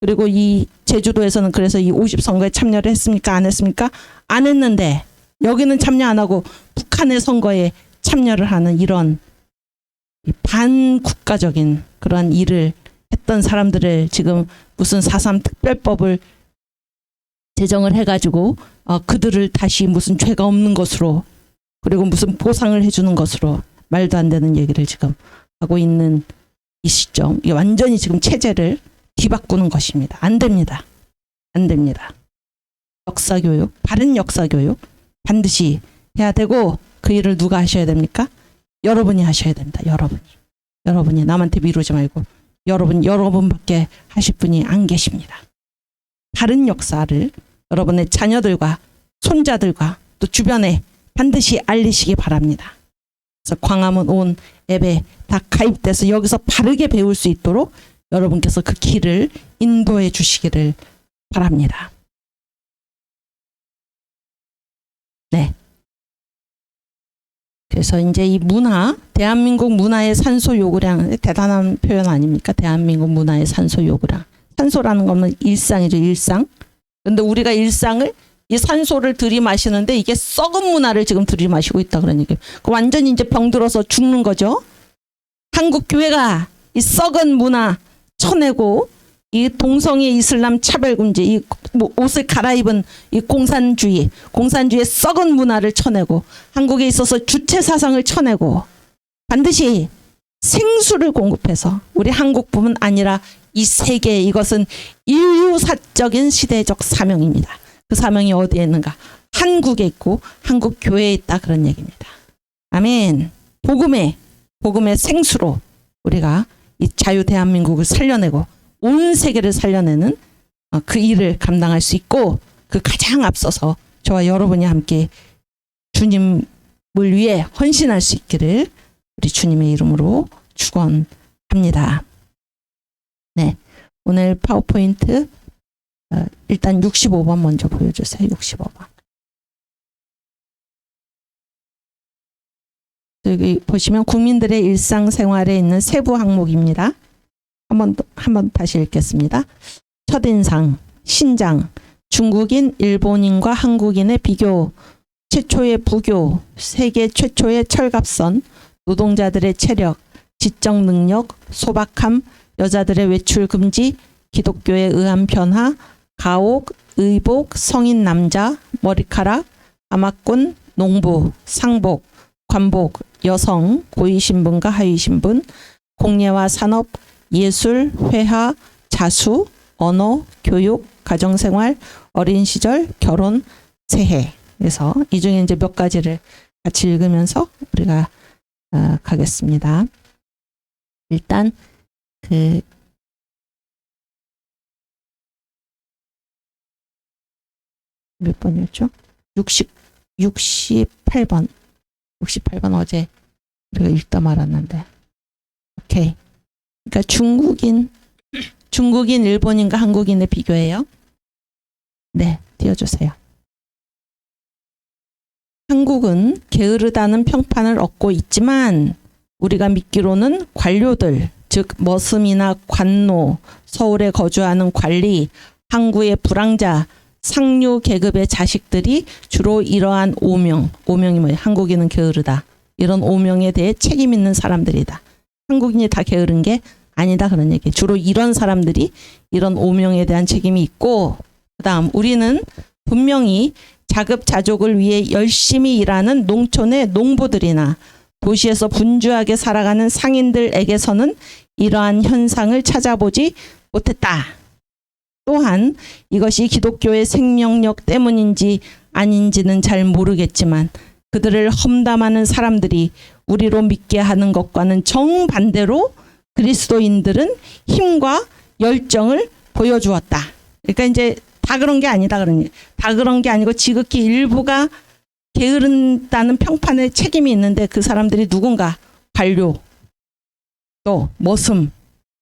그리고 이 제주도에서는 그래서 이 50선거에 참여를 했습니까? 안 했습니까? 안 했는데 여기는 참여 안 하고 북한의 선거에 참여를 하는 이런 반국가적인 그런 일을 했던 사람들을 지금 무슨 4.3 특별법을 제정을 해가지고 그들을 다시 무슨 죄가 없는 것으로 그리고 무슨 보상을 해주는 것으로 말도 안 되는 얘기를 지금 하고 있는 이 시점. 이게 완전히 지금 체제를 뒤바꾸는 것입니다. 안 됩니다. 안 됩니다. 역사교육, 바른 역사교육 반드시 해야 되고 그 일을 누가 하셔야 됩니까? 여러분이 하셔야 됩니다. 여러분이 남한테 미루지 말고 여러분밖에 하실 분이 안 계십니다. 바른 역사를 여러분의 자녀들과 손자들과 또 주변에 반드시 알리시기 바랍니다. 그래서 광화문 온 앱에 다 가입돼서 여기서 바르게 배울 수 있도록 여러분께서 그 길을 인도해 주시기를 바랍니다. 네. 그래서 이제 이 문화, 대한민국 문화의 산소 요구량, 대단한 표현 아닙니까? 대한민국 문화의 산소 요구량. 산소라는 거는 일상이죠, 일상. 근데 우리가 일상을 이 산소를 들이마시는데 이게 썩은 문화를 지금 들이마시고 있다 그런 얘기예요. 완전히 이제 병들어서 죽는 거죠. 한국 교회가 이 썩은 문화 쳐내고 이 동성애 이슬람 차별금지, 이 옷을 갈아입은 이 공산주의의 썩은 문화를 쳐내고 한국에 있어서 주체 사상을 쳐내고 반드시 생수를 공급해서 우리 한국뿐만 아니라 이 세계 이것은 인류사적인 시대적 사명입니다. 그 사명이 어디에 있는가? 한국에 있고 한국 교회에 있다 그런 얘기입니다. 아멘. 복음의 생수로 우리가 이 자유 대한민국을 살려내고 온 세계를 살려내는 그 일을 감당할 수 있고 그 가장 앞서서 저와 여러분이 함께 주님을 위해 헌신할 수 있기를 우리 주님의 이름으로 축원합니다. 네, 오늘 파워포인트 일단 65번 먼저 보여주세요. 65번. 여기 보시면 국민들의 일상생활에 있는 세부 항목입니다. 한번 다시 읽겠습니다. 첫인상, 신장, 중국인, 일본인과 한국인의 비교, 최초의 부교, 세계 최초의 철갑선, 노동자들의 체력, 지적 능력, 소박함, 여자들의 외출 금지, 기독교의 의한 변화, 가옥, 의복, 성인 남자, 머리카락, 아마꾼, 농부, 상복, 관복, 여성, 고위신분과 하위신분, 공예와 산업, 예술, 회화, 자수, 언어, 교육, 가정생활, 어린 시절, 결혼, 새해. 그래서 이 중에 이제 몇 가지를 같이 읽으면서 우리가 가겠습니다. 일단 몇 번이었죠? 68번. 68번 어제 우리가 읽다 말았는데. 오케이. 그러니까 중국인, 일본인과 한국인의 비교예요. 네, 띄워주세요. 한국은 게으르다는 평판을 얻고 있지만 우리가 믿기로는 관료들, 즉 머슴이나 관노, 서울에 거주하는 관리, 항구의 불황자, 상류 계급의 자식들이 주로 이러한 오명이 뭐예요? 한국인은 게으르다. 이런 오명에 대해 책임 있는 사람들이다. 한국인이 다 게으른 게 아니다 그런 얘기. 주로 이런 사람들이 이런 오명에 대한 책임이 있고, 그다음 우리는 분명히 자급자족을 위해 열심히 일하는 농촌의 농부들이나 도시에서 분주하게 살아가는 상인들에게서는 이러한 현상을 찾아보지 못했다. 또한 이것이 기독교의 생명력 때문인지 아닌지는 잘 모르겠지만 그들을 험담하는 사람들이 우리로 믿게 하는 것과는 정반대로 그리스도인들은 힘과 열정을 보여주었다. 그러니까 이제 다 그런 게 아니다 그러니 다 그런 게 아니고 지극히 일부가 게으른다는 평판에 책임이 있는데 그 사람들이 누군가 관료 또 머슴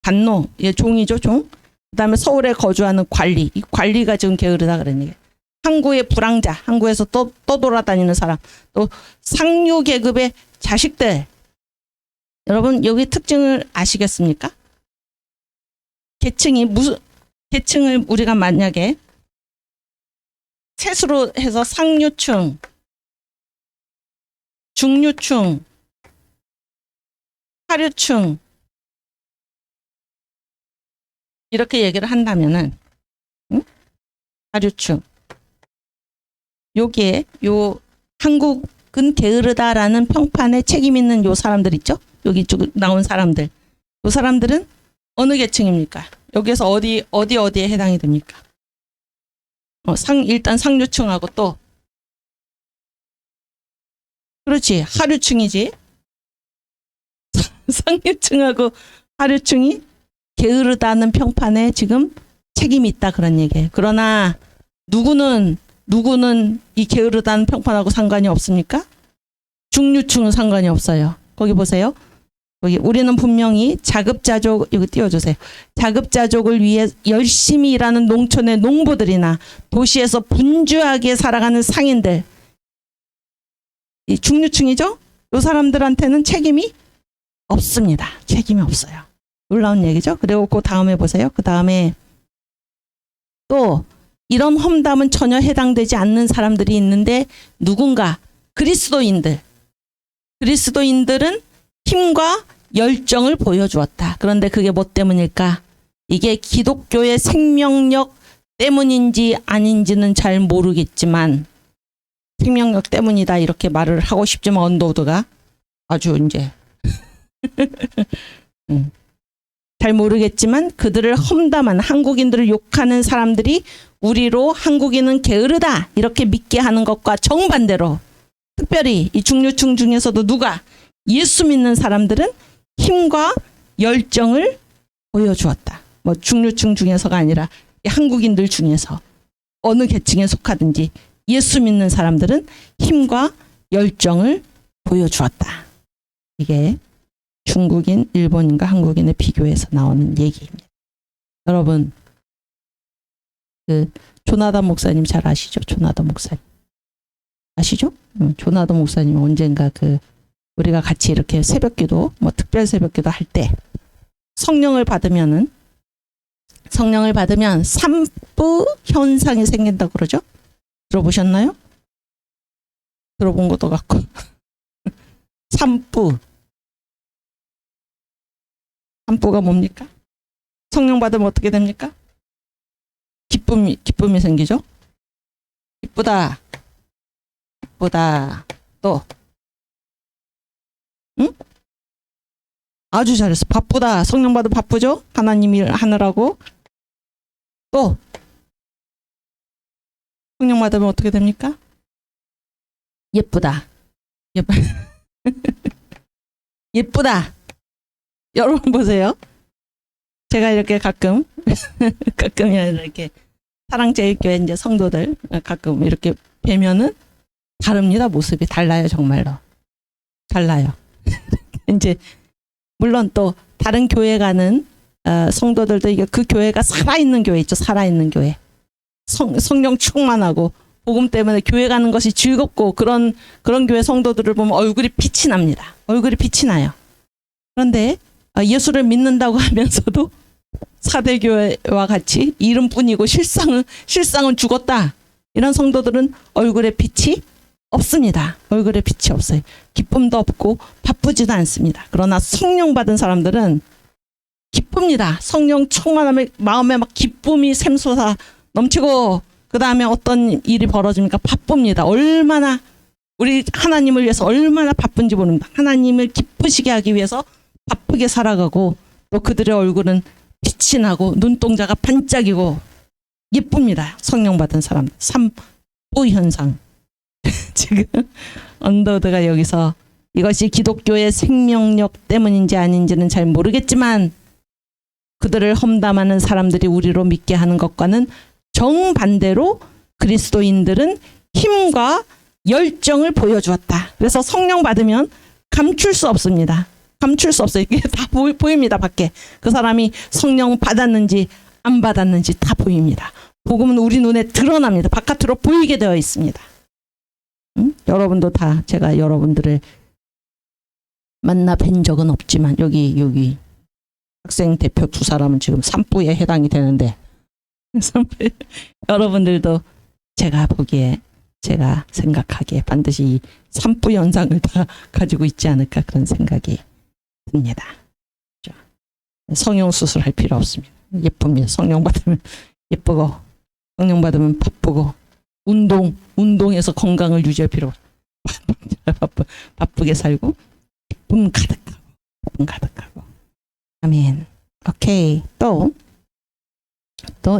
간노 종이죠 종 그다음에 서울에 거주하는 관리 이 관리가 지금 게으르다 그런 얘기. 항구의 불황자 항구에서 또 돌아다니는 사람 또 상류 계급의 자식들 여러분 여기 특징을 아시겠습니까? 계층이 무슨 계층을 우리가 만약에 셋으로 해서 상류층, 중류층, 하류층 이렇게 얘기를 한다면은 하류층 여기에 요 한국은 게으르다라는 평판에 책임 있는 요 사람들 있죠? 여기 쭉 나온 사람들. 요 사람들은 어느 계층입니까? 여기에서 어디에 해당이 됩니까? 일단 상류층하고 또 그렇지 하류층이지. 상류층하고 하류층이 게으르다는 평판에 지금 책임이 있다 그런 얘기예요. 그러나 누구는 이 게으르다는 평판하고 상관이 없습니까? 중류층은 상관이 없어요. 거기 보세요. 거기 우리는 분명히 자급자족 여기 띄워주세요. 자급자족을 위해 열심히 일하는 농촌의 농부들이나 도시에서 분주하게 살아가는 상인들 이 중류층이죠. 이 사람들한테는 책임이 없습니다. 책임이 없어요. 놀라운 얘기죠. 그리고 그 다음에 보세요. 그 다음에 또 이런 험담은 전혀 해당되지 않는 사람들이 있는데 누군가 그리스도인들은 힘과 열정을 보여주었다. 그런데 그게 뭐 때문일까? 이게 기독교의 생명력 때문인지 아닌지는 잘 모르겠지만 생명력 때문이다 이렇게 말을 하고 싶지만 언더우드가 아주 이제 잘 모르겠지만 그들을 험담한 한국인들을 욕하는 사람들이 우리로 한국인은 게으르다 이렇게 믿게 하는 것과 정반대로 특별히 이 중류층 중에서도 누가 예수 믿는 사람들은 힘과 열정을 보여주었다. 뭐 중류층 중에서가 아니라 한국인들 중에서 어느 계층에 속하든지 예수 믿는 사람들은 힘과 열정을 보여주었다. 이게 중국인, 일본인과 한국인의 비교해서 나오는 얘기입니다. 여러분 그 조나단 목사님 잘 아시죠? 조나단 목사님 아시죠? 조나단 목사님 언젠가 그 우리가 같이 이렇게 새벽기도 뭐 특별 새벽기도 할 때 성령을 받으면 삼부 현상이 생긴다고 그러죠? 들어보셨나요? 들어본 것도 같고 삼부가 뭡니까? 성령 받으면 어떻게 됩니까? 기쁨이 생기죠? 기쁘다 또 응? 아주 잘했어. 바쁘다. 성령 받으면 바쁘죠? 하나님 일 하느라고. 또 성령 받으면 어떻게 됩니까? 예쁘다. 예쁘다. 여러분 보세요. 제가 이렇게 가끔이 아니라 이렇게 사랑제일교회 이제 성도들 가끔 이렇게 뵈면은 다릅니다. 모습이 달라요. 정말로. 달라요. 이제 물론 또 다른 교회 가는 성도들도 이게 그 교회가 살아있는 교회 있죠. 살아있는 교회. 성령 충만하고 복음 때문에 교회 가는 것이 즐겁고 그런 교회 성도들을 보면 얼굴이 빛이 납니다. 얼굴이 빛이 나요. 그런데 예수를 믿는다고 하면서도 사대교회와 같이 이름뿐이고 실상은 죽었다. 이런 성도들은 얼굴에 빛이 없습니다. 얼굴에 빛이 없어요. 기쁨도 없고 바쁘지도 않습니다. 그러나 성령 받은 사람들은 기쁩니다. 성령 충만함에 마음에 막 기쁨이 샘솟아 넘치고 그 다음에 어떤 일이 벌어집니까? 바쁩니다. 얼마나 우리 하나님을 위해서 얼마나 바쁜지 모릅니다. 하나님을 기쁘시게 하기 위해서 바쁘게 살아가고 또 그들의 얼굴은 빛이 나고 눈동자가 반짝이고 예쁩니다. 성령 받은 사람. 삼부 현상. 지금 언더드가 여기서 이것이 기독교의 생명력 때문인지 아닌지는 잘 모르겠지만 그들을 험담하는 사람들이 우리로 믿게 하는 것과는 정반대로 그리스도인들은 힘과 열정을 보여주었다. 그래서 성령 받으면 감출 수 없습니다. 감출 수 없어요. 이게 다 보입니다. 밖에. 그 사람이 성령 받았는지 안 받았는지 다 보입니다. 복음은 우리 눈에 드러납니다. 바깥으로 보이게 되어 있습니다. 여러분도 다 제가 여러분들을 만나 뵌 적은 없지만 여기 학생 대표 두 사람은 지금 산부에 해당이 되는데 여러분들도 제가 보기에 제가 생각하기에 반드시 이 산부 현상을 다 가지고 있지 않을까 그런 생각이 듭니다. 성형 수술할 필요 없습니다. 예쁩니다. 성령 받으면 예쁘고 성령 받으면 바쁘고 운동해서 건강을 유지할 필요 없고 바쁘게 살고 기쁨 가득하고 아멘. 오케이. 또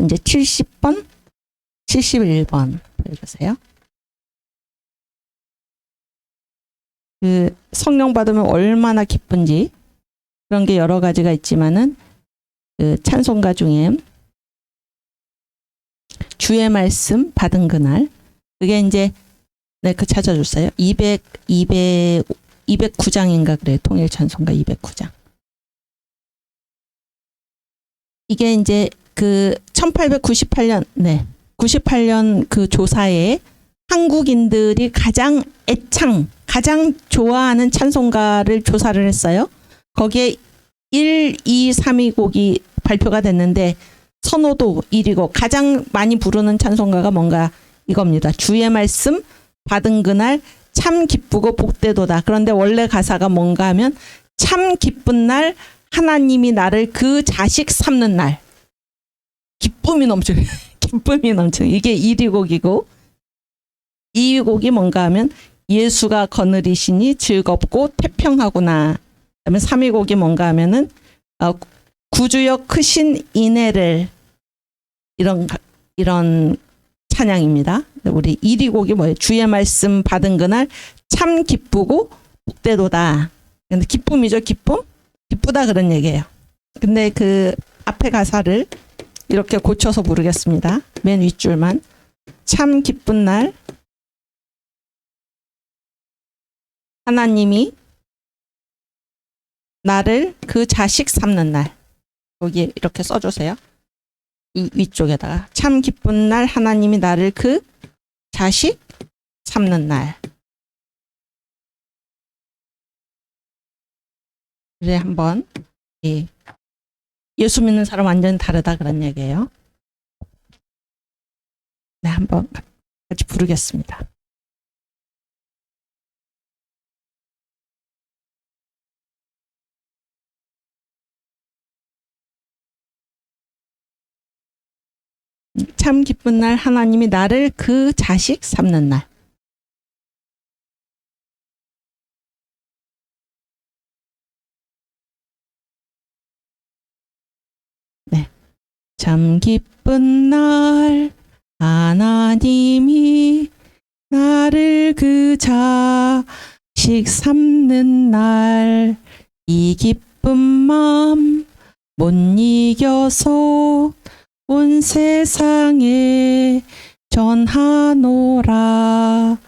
이제 70번 71번 읽으세요. 그 성령 받으면 얼마나 기쁜지 그런 게 여러 가지가 있지만은 그 찬송가 중에 주의 말씀 받은 그날 그게 이제 네, 그 찾아줬어요. 209장인가 그래요. 통일 찬송가 209장. 이게 이제 그 1898년 98년 그 조사에 한국인들이 가장 좋아하는 찬송가를 조사를 했어요. 거기에 1, 2, 3위 곡이 발표가 됐는데 선호도 1위고 가장 많이 부르는 찬송가가 뭔가 이겁니다. 주의 말씀 받은 그날 참 기쁘고 복되도다. 그런데 원래 가사가 뭔가 하면 참 기쁜 날 하나님이 나를 그 자식 삼는 날. 기쁨이 넘쳐. 이게 1위 곡이고 2위 곡이 뭔가 하면 예수가 거느리시니 즐겁고 태평하구나. 그다음에 3위 곡이 뭔가 하면은 구주여 크신 인애를 이런 찬양입니다. 우리 1위 곡이 뭐예요? 주의 말씀 받은 그날 참 기쁘고 복되도다. 근데 기쁨이죠, 기쁨? 기쁘다 그런 얘기예요. 근데 그 앞에 가사를 이렇게 고쳐서 부르겠습니다. 맨 윗줄만. 참 기쁜 날 하나님이 나를 그 자식 삼는 날. 여기 이렇게 써주세요. 이 위쪽에다가 참 기쁜 날 하나님이 나를 그 자식 삼는 날. 그래 한번 예수 믿는 사람 완전 다르다 그런 얘기예요. 네, 한번 같이 부르겠습니다. 참 기쁜 날 하나님이 나를 그 자식 삼는 날. 네. 참 기쁜 날 하나님이 나를 그 자식 삼는 날. 이 기쁜 맘 못 이겨서 온 세상에 전하노라.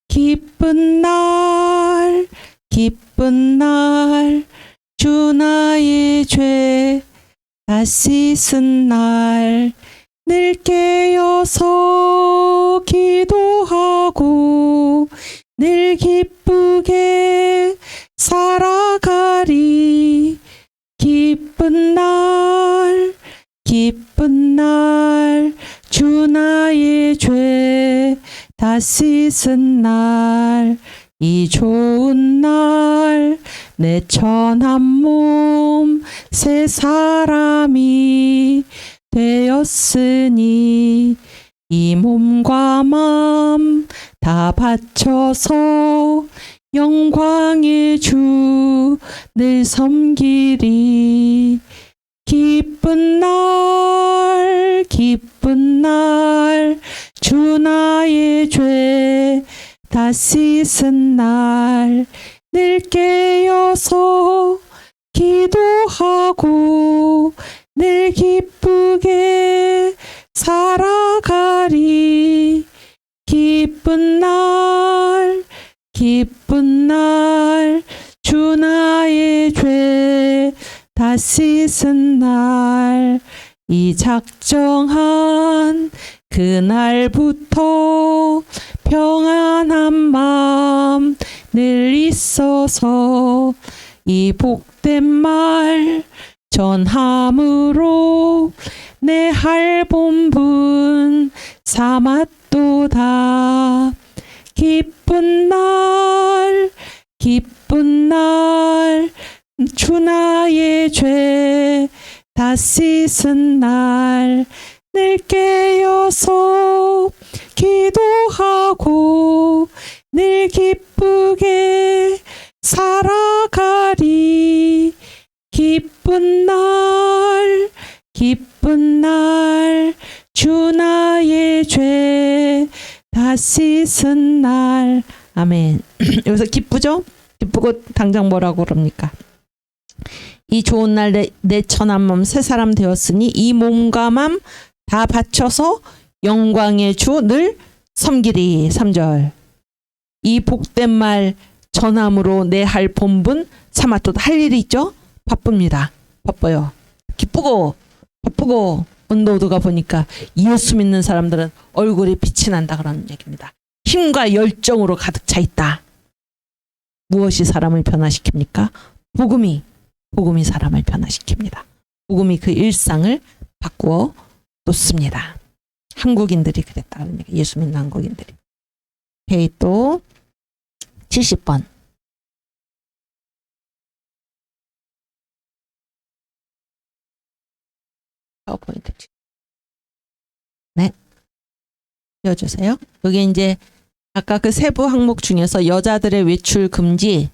기쁜 날 주 나의 죄 다 씻은 날. 늘 깨어서 기도하고 늘 기쁘게 살아가리. 기쁜 날 주 나의 죄 다 씻은 날. 이 좋은 날 내 천한 몸 새 사람이 되었으니 이 몸과 맘 다 바쳐서 영광의 주 늘 섬기리. 기쁜 날 주 나의 죄 다 씻은 날. 늘 깨어서 기도하고 늘 기쁘게 살아가리. 기쁜 날 주 나의 죄 다 씻은 날. 이 작정한 그날부터 평안한 맘 늘 있어서 이 복된 말 전함으로 내 할 본분 삼았도다. 기쁜 날 주 나의 죄 다 씻은 날. 늘 깨어서 기도하고 늘 기쁘게 살아가리. 기쁜 날 주 나의 죄 다 씻은 날. 아멘. 여기서 기쁘죠? 기쁘고 당장 뭐라고 그럽니까? 이 좋은 날 내 천한 몸 새 사람 되었으니 이 몸과 맘 다 바쳐서 영광의 주 늘 섬기리. 3절. 이 복된 말 전함으로 내 할 본분 삼았도다. 할 일이 있죠? 바쁩니다. 바빠요. 기쁘고 바쁘고. 언더우드가 보니까 예수 믿는 사람들은 얼굴에 빛이 난다 그런 얘기입니다. 힘과 열정으로 가득 차 있다. 무엇이 사람을 변화시킵니까? 복음이 사람을 변화시킵니다. 복음이 그 일상을 바꾸어 놓습니다. 한국인들이 그랬다는 얘기. 예수 믿는 한국인들이. 오케이, 또 70번. 파워포인트. 네. 띄워주세요. 여기 이제 아까 그 세부 항목 중에서 여자들의 외출 금지가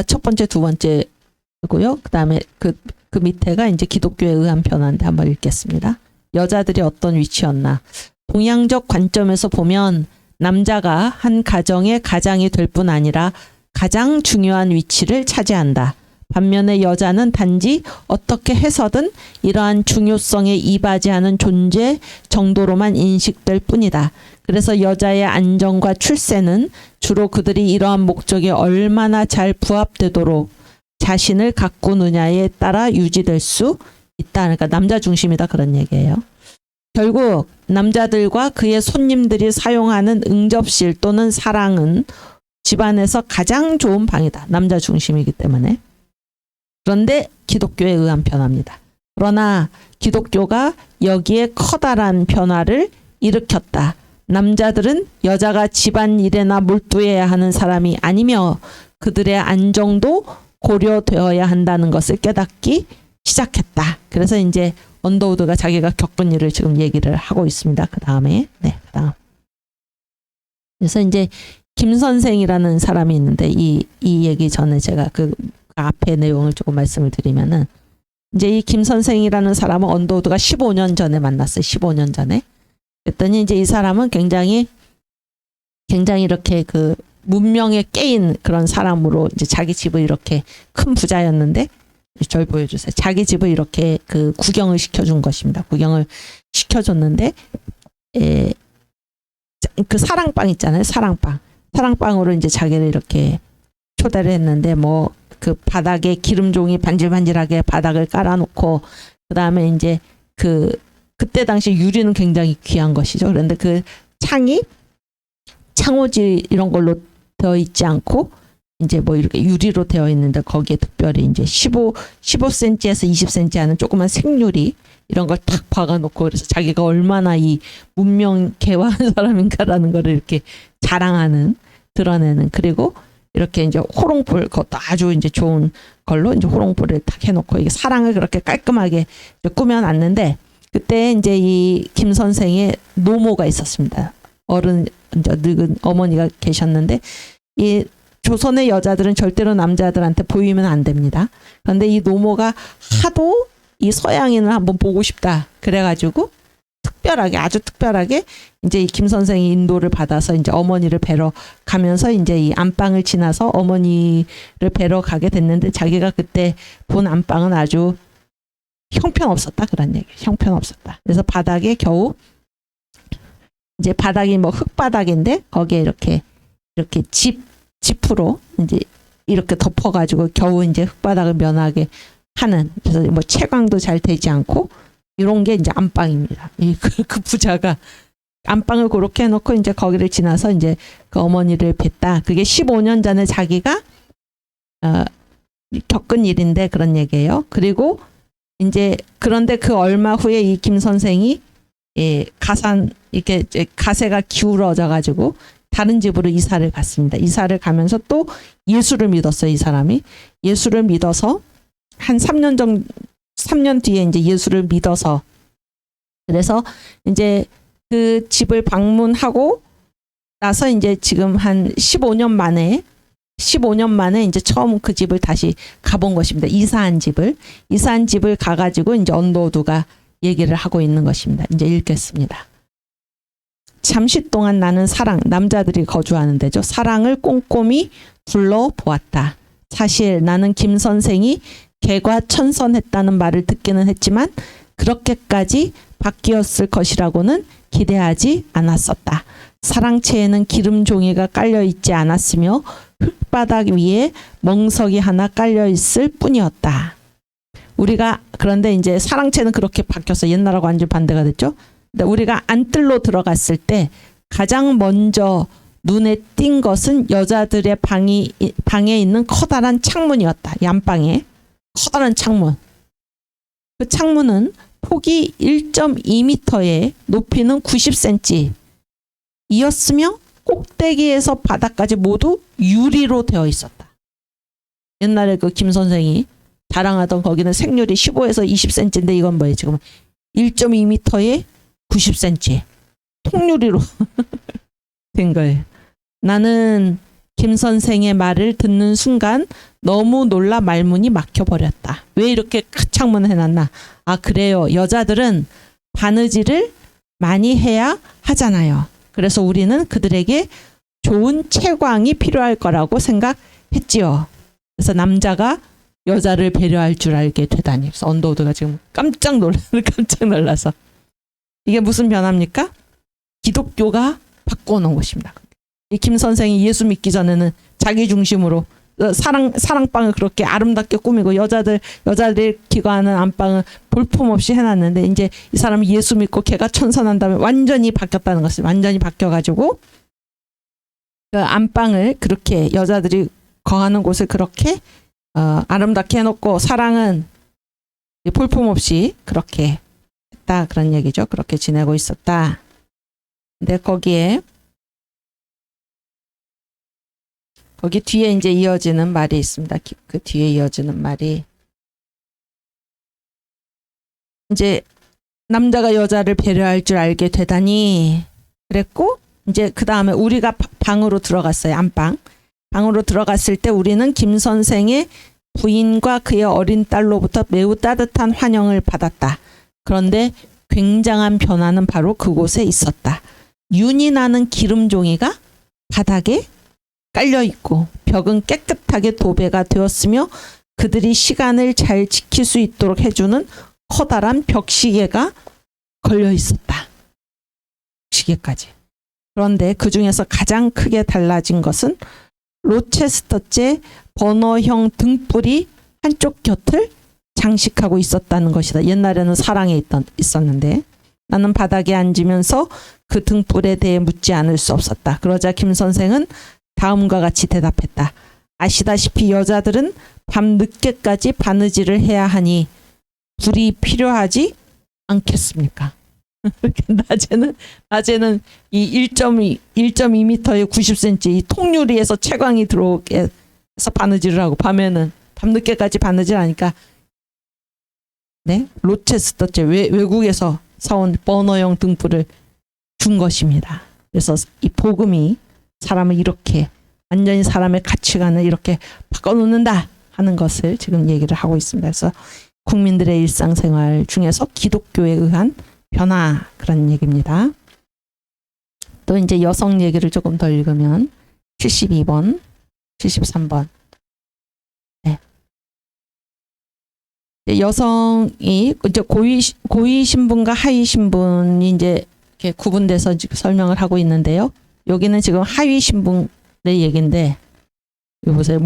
첫 번째, 두 번째고요. 그 다음에 그 밑에가 이제 기독교에 의한 변화인데 한번 읽겠습니다. 여자들이 어떤 위치였나. 동양적 관점에서 보면 남자가 한 가정의 가장이 될 뿐 아니라 가장 중요한 위치를 차지한다. 반면에 여자는 단지 어떻게 해서든 이러한 중요성에 이바지하는 존재 정도로만 인식될 뿐이다. 그래서 여자의 안정과 출세는 주로 그들이 이러한 목적에 얼마나 잘 부합되도록 자신을 가꾸느냐에 따라 유지될 수 있다. 그러니까 남자 중심이다 그런 얘기예요. 결국 남자들과 그의 손님들이 사용하는 응접실 또는 사랑은 집안에서 가장 좋은 방이다. 남자 중심이기 때문에. 그런데 기독교에 의한 변화입니다. 그러나 기독교가 여기에 커다란 변화를 일으켰다. 남자들은 여자가 집안일에나 몰두해야 하는 사람이 아니며 그들의 안정도 고려되어야 한다는 것을 깨닫기 시작했다. 그래서 이제 언더우드가 자기가 겪은 일을 지금 얘기를 하고 있습니다. 그 다음에 그다음. 그래서 이제 김 선생이라는 사람이 있는데 이 얘기 전에 제가 그 앞에 내용을 조금 말씀을 드리면은 이제 이 김 선생이라는 사람은 언더우드가 15년 전에 만났어요. 15년 전에. 그랬더니 이제 이 사람은 굉장히 이렇게 그 문명에 깨인 그런 사람으로 이제 자기 집을 이렇게 큰 부자였는데 절 보여주세요. 자기 집을 이렇게 그 구경을 시켜준 것입니다. 구경을 시켜줬는데 그 사랑방 있잖아요. 사랑방으로 이제 자기를 이렇게 초대를 했는데 뭐 그 바닥에 기름종이 반질반질하게 바닥을 깔아놓고 그 다음에 이제 그때 당시 유리는 굉장히 귀한 것이죠. 그런데 그 창이 창호지 이런 걸로 되어 있지 않고 이제 뭐 이렇게 유리로 되어 있는데 거기에 특별히 이제 15cm에서 20cm 하는 조그만 생유리 이런 걸 탁 박아놓고 그래서 자기가 얼마나 이 문명 개화한 사람인가라는 거를 이렇게 드러내는 그리고 이렇게 이제 호롱불 그것도 아주 이제 좋은 걸로 이제 호롱불을 탁 해놓고 이게 사랑을 그렇게 깔끔하게 꾸며놨는데 그때 이제 이 김 선생의 노모가 있었습니다. 어른 이제 늙은 어머니가 계셨는데 이 조선의 여자들은 절대로 남자들한테 보이면 안 됩니다. 그런데 이 노모가 하도 이 서양인을 한번 보고 싶다 그래가지고 특별하게 아주 특별하게 이제 이 김 선생이 인도를 받아서 이제 어머니를 뵈러 가면서 이제 이 안방을 지나서 어머니를 뵈러 가게 됐는데 자기가 그때 본 안방은 아주 형편없었다 그런 얘기. 형편없었다. 그래서 바닥에 겨우 이제 바닥이 뭐 흙바닥인데 거기에 이렇게 지프로 이제 이렇게 덮어가지고 겨우 이제 흙바닥을 면하게 하는, 그래서 뭐 채광도 잘 되지 않고 이런 게 이제 안방입니다. 그 부자가 안방을 그렇게 해놓고 이제 거기를 지나서 이제 그 어머니를 뵀다. 그게 15년 전에 자기가 겪은 일인데 그런 얘기예요. 그리고 이제 그런데 그 얼마 후에 이 김 선생이 이렇게 가세가 기울어져 가지고 다른 집으로 이사를 갔습니다. 이사를 가면서 또 예수를 믿었어요. 이 사람이 예수를 믿어서 한 3년 뒤에 이제 예수를 믿어서, 그래서 이제 그 집을 방문하고 나서 이제 지금 한 15년 만에 이제 처음 그 집을 다시 가본 것입니다. 이사한 집을 가가지고 이제 언더우드가 얘기를 하고 있는 것입니다. 이제 읽겠습니다. 잠시 동안 나는 남자들이 거주하는 데죠. 사랑을 꼼꼼히 둘러보았다. 사실 나는 김 선생이 개과천선했다는 말을 듣기는 했지만 그렇게까지 바뀌었을 것이라고는 기대하지 않았었다. 사랑채에는 기름 종이가 깔려 있지 않았으며 흙바닥 위에 멍석이 하나 깔려 있을 뿐이었다. 그런데 이제 사랑채는 그렇게 바뀌어서 옛날하고 완전 반대가 됐죠. 근데 우리가 안뜰로 들어갔을 때 가장 먼저 눈에 띈 것은 여자들의 방에 있는 커다란 창문이었다. 이 안방에 커다란 창문. 그 창문은 폭이 1.2m에 높이는 90cm 이었으며 꼭대기에서 바닥까지 모두 유리로 되어 있었다. 옛날에 그 김 선생이 자랑하던 거기는 생률이 15에서 20cm인데 이건 뭐예요? 지금 1.2m에 90cm 통유리로 된 거예요. 나는 김 선생의 말을 듣는 순간 너무 놀라 말문이 막혀버렸다. 왜 이렇게 큰 창문을 해놨나? 아, 그래요. 여자들은 바느질을 많이 해야 하잖아요. 그래서 우리는 그들에게 좋은 채광이 필요할 거라고 생각했지요. 그래서 남자가 여자를 배려할 줄 알게 되다니. 그래서 언더우드가 지금 깜짝 놀라서. 이게 무슨 변화입니까? 기독교가 바꿔놓은 것입니다. 이 김 선생이 예수 믿기 전에는 자기 중심으로 사랑방을 그렇게 아름답게 꾸미고 여자들이 기거하는 안방을 볼품없이 해놨는데 이제 이 사람이 예수 믿고 걔가 천선한 다음에 완전히 바뀌었다는 것을, 완전히 바뀌어가지고 그 안방을 그렇게 여자들이 거하는 곳을 그렇게 아름답게 해놓고 사랑은 볼품없이 그렇게 했다 그런 얘기죠. 그렇게 지내고 있었다. 근데 거기 뒤에 이제 이어지는 말이 있습니다. 그 뒤에 이어지는 말이 이제 남자가 여자를 배려할 줄 알게 되다니 그랬고, 이제 그 다음에 우리가 방으로 들어갔어요. 안방. 방으로 들어갔을 때 우리는 김 선생의 부인과 그의 어린 딸로부터 매우 따뜻한 환영을 받았다. 그런데 굉장한 변화는 바로 그곳에 있었다. 윤이 나는 기름 종이가 바닥에 깔려 있고 벽은 깨끗하게 도배가 되었으며 그들이 시간을 잘 지킬 수 있도록 해주는 커다란 벽시계가 걸려 있었다. 시계까지. 그런데 그 중에서 가장 크게 달라진 것은 로체스터제 버너형 등불이 한쪽 곁을 장식하고 있었다는 것이다. 옛날에는 사랑에 있었는데 나는 바닥에 앉으면서 그 등불에 대해 묻지 않을 수 없었다. 그러자 김 선생은 다음과 같이 대답했다. 아시다시피 여자들은 밤 늦게까지 바느질을 해야 하니 불이 필요하지 않겠습니까? 낮에는 이 1.2m에 90cm 이 통유리에서 채광이 들어오게 해서 바느질을 하고 밤에는 밤늦게까지 바느질하니까 네? 로체스터제 외국에서 사온 버너형 등불을 준 것입니다. 그래서 이 복음이 사람을 이렇게 완전히 사람의 가치관을 이렇게 바꿔놓는다 하는 것을 지금 얘기를 하고 있습니다. 그래서 국민들의 일상생활 중에서 기독교에 의한 변화 그런 얘기입니다. 또 이제 여성 얘기를 조금 더 읽으면 72번, 73번. 네. 여성이 이제 고위 신분과 하위 신분이 이제 이렇게 구분돼서 지금 설명을 하고 있는데요. 여기는 지금 하위 신분의 얘기인데, 이거 보세요.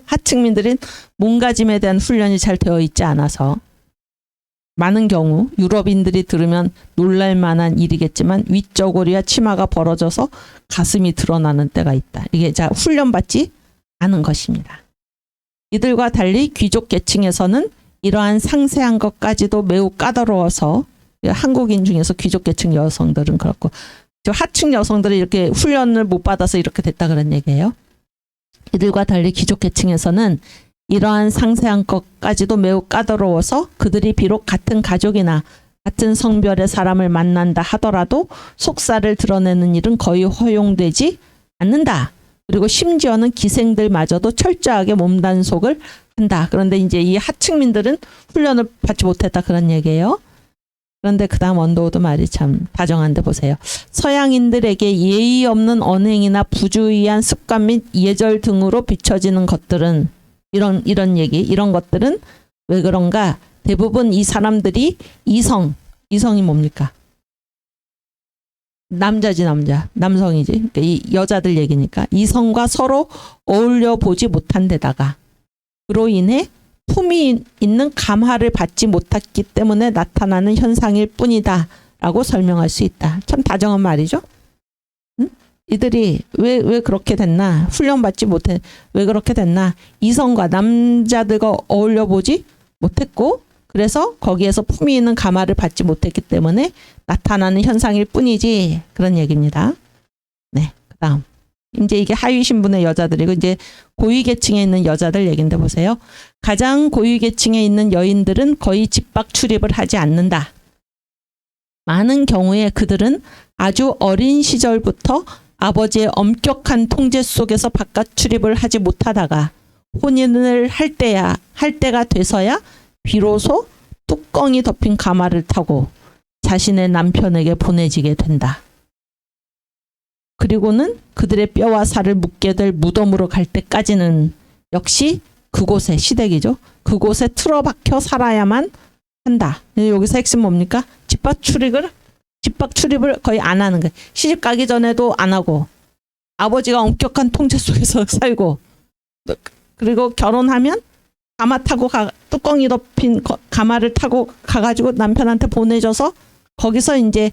하층민들은 몸가짐에 대한 훈련이 잘 되어 있지 않아서 많은 경우 유럽인들이 들으면 놀랄 만한 일이겠지만 윗저고리와 치마가 벌어져서 가슴이 드러나는 때가 있다. 이게 자 훈련받지 않은 것입니다. 이들과 달리 귀족 계층에서는 이러한 상세한 것까지도 매우 까다로워서 한국인 중에서 귀족 계층 여성들은 그렇고 하층 여성들이 이렇게 훈련을 못 받아서 이렇게 됐다 그런 얘기예요. 이들과 달리 귀족 계층에서는 이러한 상세한 것까지도 매우 까다로워서 그들이 비록 같은 가족이나 같은 성별의 사람을 만난다 하더라도 속사를 드러내는 일은 거의 허용되지 않는다. 그리고 심지어는 기생들마저도 철저하게 몸단속을 한다. 그런데 이제 이 하층민들은 훈련을 받지 못했다 그런 얘기예요. 그런데 그 다음 언더우드 말이 참 다정한데 보세요. 서양인들에게 예의 없는 언행이나 부주의한 습관 및 예절 등으로 비춰지는 것들은 이런 얘기, 이런 것들은 왜 그런가? 대부분 이 사람들이 이성이 뭡니까? 남자지 남성이지. 그러니까 이 여자들 얘기니까 이성과 서로 어울려 보지 못한 데다가 그로 인해 품이 있는 감화를 받지 못했기 때문에 나타나는 현상일 뿐이다 라고 설명할 수 있다. 참 다정한 말이죠. 응? 이들이 왜 그렇게 됐나? 훈련받지 못해 왜 그렇게 됐나? 이성과 남자들과 어울려 보지 못했고 그래서 거기에서 품이 있는 감화를 받지 못했기 때문에 나타나는 현상일 뿐이지 그런 얘기입니다. 네, 그다음 이제 이게 하위 신분의 여자들이고 이제 고위 계층에 있는 여자들 얘긴데 보세요. 가장 고위 계층에 있는 여인들은 거의 집 밖 출입을 하지 않는다. 많은 경우에 그들은 아주 어린 시절부터 아버지의 엄격한 통제 속에서 바깥 출입을 하지 못하다가 혼인을 할 때가 돼서야 비로소 뚜껑이 덮인 가마를 타고 자신의 남편에게 보내지게 된다. 그리고는 그들의 뼈와 살을 묻게 될 무덤으로 갈 때까지는 역시 그곳에 시댁이죠. 그곳에 틀어박혀 살아야만 한다. 여기서 핵심 뭡니까? 집 밖 출입을 거의 안 하는 거예요. 시집 가기 전에도 안 하고 아버지가 엄격한 통제 속에서 살고 그리고 결혼하면 가마 타고 뚜껑이 덮인 가마를 타고 가가지고 남편한테 보내줘서 거기서 이제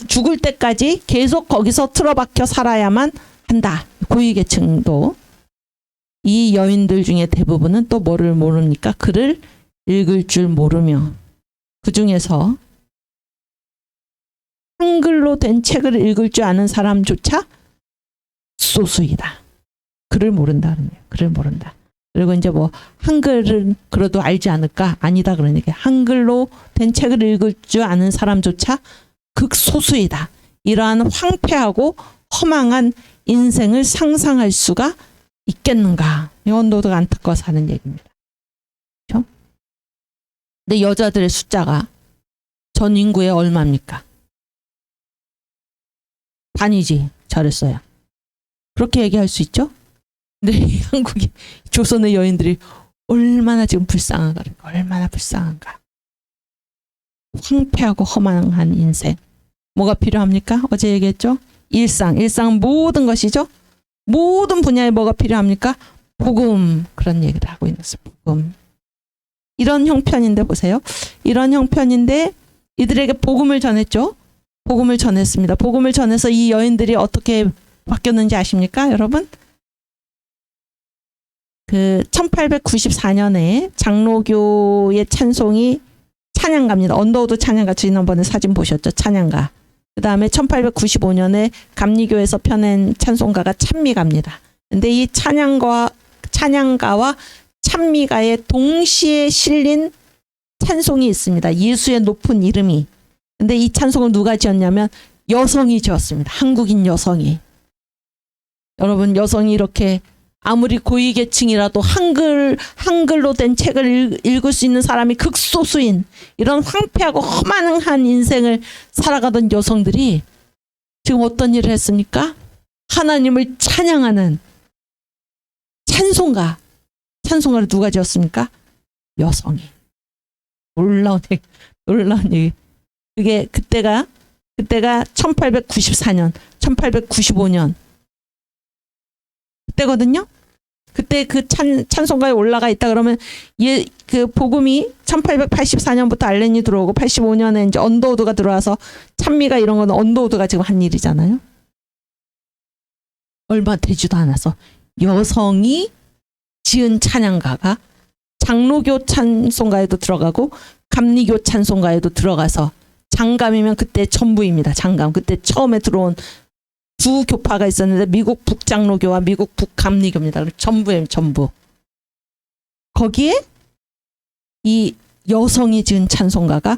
죽을 때까지 계속 거기서 틀어박혀 살아야만 한다. 고위계층도 이 여인들 중에 대부분은 또 뭐를 모릅니까? 글을 읽을 줄 모르며 그 중에서 한글로 된 책을 읽을 줄 아는 사람조차 소수이다. 글을 모른다는 거예요. 글을 모른다. 그리고 이제 뭐 한글은 그래도 알지 않을까? 아니다 그러니까 한글로 된 책을 읽을 줄 아는 사람조차 극소수이다. 이러한 황폐하고 허망한 인생을 상상할 수가 있겠는가? 언더우드가 안타까워서 하는 얘기입니다. 그렇죠? 근데 여자들의 숫자가 전 인구의 얼마입니까? 반이지. 잘했어요. 그렇게 얘기할 수 있죠? 근데 한국이 조선의 여인들이 얼마나 지금 불쌍한가, 얼마나 불쌍한가. 황폐하고 허망한 인생. 뭐가 필요합니까? 어제 얘기했죠? 일상 모든 것이죠. 모든 분야에 뭐가 필요합니까? 복음. 그런 얘기를 하고 있는 거예요. 복음. 이런 형편인데 보세요. 이런 형편인데 이들에게 복음을 전했죠. 복음을 전했습니다. 복음을 전해서 이 여인들이 어떻게 바뀌었는지 아십니까, 여러분? 그 1894년에 장로교의 찬송이 찬양가입니다. 언더우드 찬양가 지난번에 사진 보셨죠? 찬양가. 그 다음에 1895년에 감리교에서 펴낸 찬송가가 찬미가입니다. 근데 이 찬양가와 찬미가에 동시에 실린 찬송이 있습니다. 예수의 높은 이름이. 근데 이 찬송을 누가 지었냐면 여성이 지었습니다. 한국인 여성이. 여러분 여성이 이렇게 아무리 고위계층이라도 한글로 된 책을 읽을 수 있는 사람이 극소수인 이런 황폐하고 허망한 인생을 살아가던 여성들이 지금 어떤 일을 했습니까? 하나님을 찬양하는 찬송가를 누가 지었습니까? 여성이. 놀라운 얘기. 그게 그때가 1894년, 1895년 그때거든요. 그때 그 찬송가에 올라가 있다 그러면 그 복음이 1884년부터 알렌이 들어오고 85년에 이제 언더우드가 들어와서 찬미가 이런 건 언더우드가 지금 한 일이잖아요. 얼마 되지도 않아서 여성이 지은 찬양가가 장로교 찬송가에도 들어가고 감리교 찬송가에도 들어가서 장감이면 그때 전부입니다. 장감. 그때 처음에 들어온 두 교파가 있었는데 미국 북장로교와 미국 북감리교입니다. 전부예요. 전부. 거기에 이 여성이 지은 찬송가가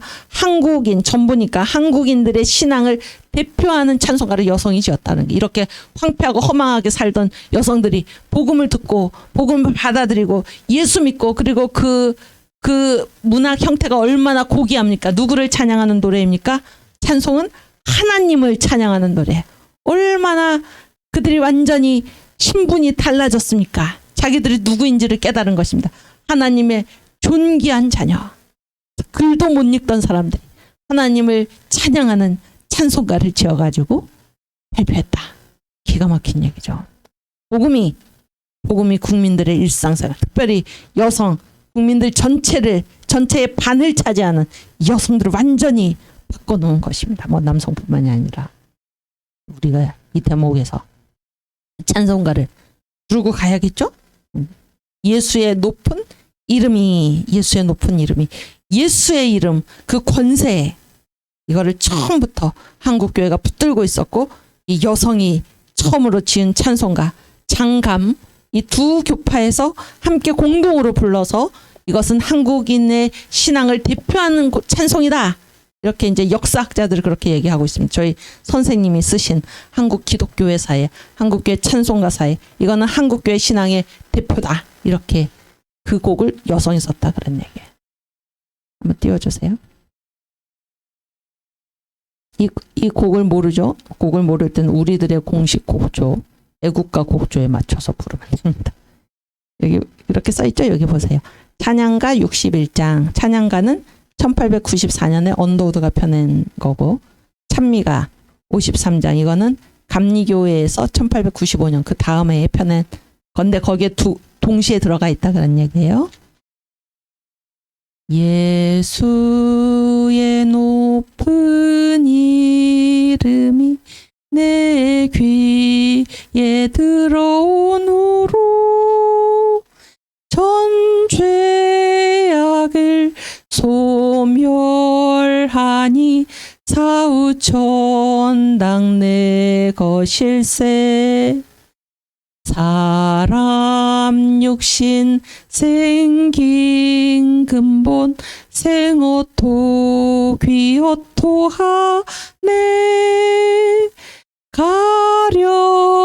전부니까 한국인들의 신앙을 대표하는 찬송가를 여성이 지었다는 게, 이렇게 황폐하고 허망하게 살던 여성들이 복음을 듣고 복음을 받아들이고 예수 믿고, 그리고 그 문학 형태가 얼마나 고귀합니까? 누구를 찬양하는 노래입니까? 찬송은 하나님을 찬양하는 노래. 얼마나 그들이 완전히 신분이 달라졌습니까? 자기들이 누구인지를 깨달은 것입니다. 하나님의 존귀한 자녀, 글도 못 읽던 사람들이 하나님을 찬양하는 찬송가를 지어가지고 발표했다. 기가 막힌 얘기죠. 복음이 국민들의 일상생활, 특별히 여성, 국민들 전체의 반을 차지하는 여성들을 완전히 바꿔놓은 것입니다. 뭐 남성뿐만이 아니라 우리가 이 대목에서 찬송가를 부르고 가야겠죠? 예수의 높은 이름이, 예수의 이름, 그 권세, 이거를 처음부터 한국교회가 붙들고 있었고, 이 여성이 처음으로 지은 찬송가 장감, 이 두 교파에서 함께 공동으로 불러서 이것은 한국인의 신앙을 대표하는 찬송이다. 이렇게 이제 역사학자들이 그렇게 얘기하고 있습니다. 저희 선생님이 쓰신 한국 기독교회사에, 한국교회 찬송가사에 이거는 한국교회 신앙의 대표다. 이렇게 그 곡을 여성이 썼다 그런 얘기예요. 한번 띄워주세요. 이 곡을 모르죠? 곡을 모를 때는 우리들의 공식 곡조, 애국가 곡조에 맞춰서 부르면 됩니다. 여기 이렇게 써있죠? 여기 보세요. 찬양가 61장. 찬양가는 1894년에 언더우드가 펴낸 거고, 찬미가 53장. 이거는 감리교회에서 1895년 그 다음 해에 펴낸 건데 거기에 동시에 들어가 있다 그런 얘기예요. 예수의 높은 이름이 내 귀에 들어오므로 전 죄악을 소멸하니 사후천당 내 것일세. 사람 육신 생긴 근본 생오토 귀오토 하네.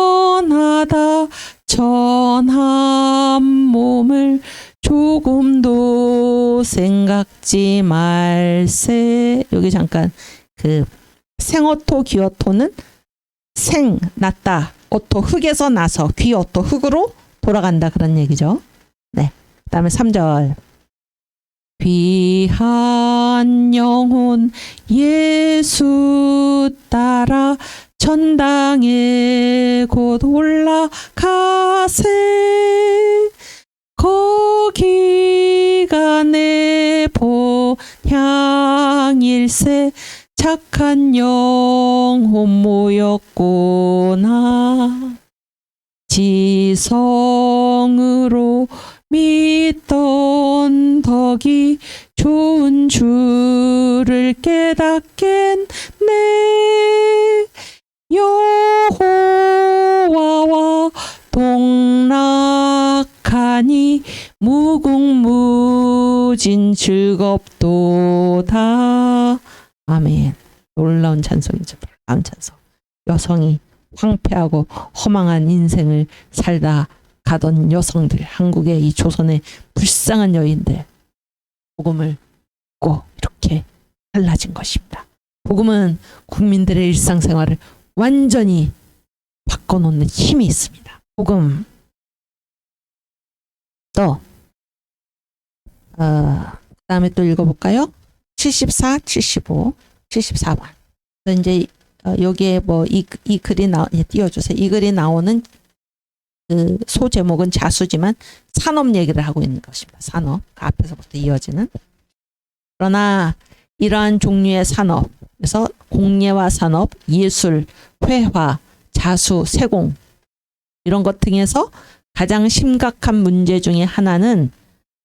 가련하다 천한 몸을 조금도 생각지 말세. 여기 잠깐 그 생오토 귀오토는 생 났다, 오토 흙에서 나서, 귀오토 흙으로 돌아간다 그런 얘기죠. 네. 그다음에 3절. 귀한 영혼 예수 따라 천당에 곧 올라가세. 거기가 내 본향일세. 착한 영혼 모였구나. 지성으로 믿던 덕이 좋은 줄을 깨닫겠네. 여호와와 동락하니 무궁무진 즐겁도다. 아멘. 놀라운 찬송이죠. 놀라운 찬송. 여성이 황폐하고 허망한 인생을 살다 가던 여성들, 한국의 이 조선의 불쌍한 여인들, 복음을 듣고 이렇게 달라진 것입니다. 복음은 국민들의 일상생활을 완전히 바꿔놓는 힘이 있습니다. 복음. 또 그다음에 또 읽어볼까요? 74, 75, 74번. 이제 여기에 뭐 이 글이 띄워주세요. 이 글이 나오는 그 소제목은 자수지만 산업 얘기를 하고 있는 것입니다. 산업. 그 앞에서부터 이어지는. 그러나 이러한 종류의 산업, 그래서 공예와 산업, 예술, 회화, 자수, 세공 이런 것 등에서 가장 심각한 문제 중에 하나는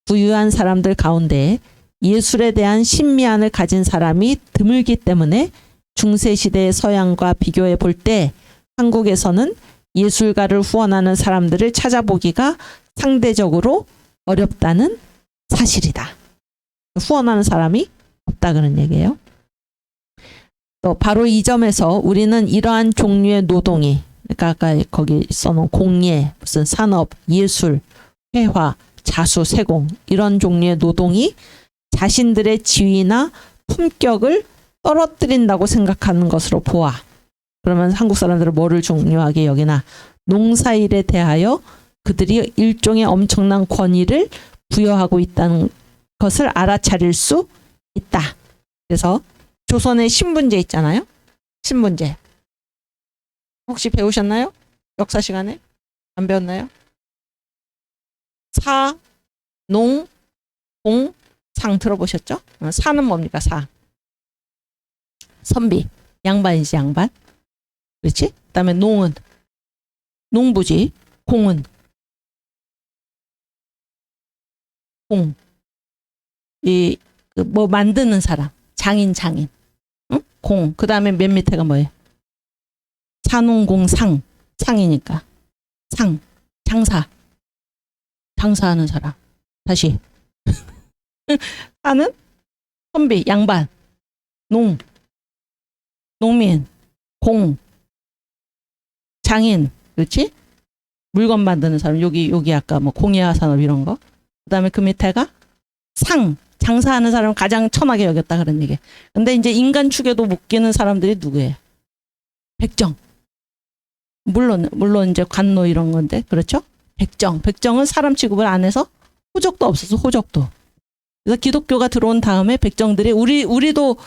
부유한 사람들 가운데 예술에 대한 신미안을 가진 사람이 드물기 때문에 중세시대의 서양과 비교해 볼 때 한국에서는 예술가를 후원하는 사람들을 찾아보기가 상대적으로 어렵다는 사실이다. 후원하는 사람이 없다 그런 얘기예요. 또 바로 이 점에서 우리는 이러한 종류의 노동이, 그러니까 아까 거기 써놓은 공예, 무슨 산업, 예술, 회화, 자수, 세공 이런 종류의 노동이 자신들의 지위나 품격을 떨어뜨린다고 생각하는 것으로 보아. 그러면 한국 사람들은 뭐를 중요하게 여기나? 농사일에 대하여 그들이 일종의 엄청난 권위를 부여하고 있다는 것을 알아차릴 수 있다. 그래서 조선의 신분제 있잖아요. 신분제. 혹시 배우셨나요? 역사 시간에? 안 배웠나요? 사, 농, 공, 상 들어보셨죠? 사는 뭡니까? 사. 선비. 양반이지 양반. 그렇지? 그 다음에 농은 농부지. 공은 공. 뭐 만드는 사람. 장인. 응? 공. 그 다음에 맨 밑에가 뭐예요? 산농공상. 상이니까. 상. 장사. 장사하는 사람. 다시. 사는 선비, 양반. 농. 농민. 공. 장인. 그렇지? 물건 만드는 사람. 여기 아까 뭐 공예화 산업 이런 거. 그 다음에 그 밑에가 상. 장사하는 사람을 가장 천하게 여겼다 그런 얘기. 근데 이제 인간 축에도 묶이는 사람들이 누구예요? 백정. 물론 이제 관노 이런 건데, 그렇죠? 백정은 사람 취급을 안 해서 호적도 없어서 호적도. 그래서 기독교가 들어온 다음에 백정들이 우리에게도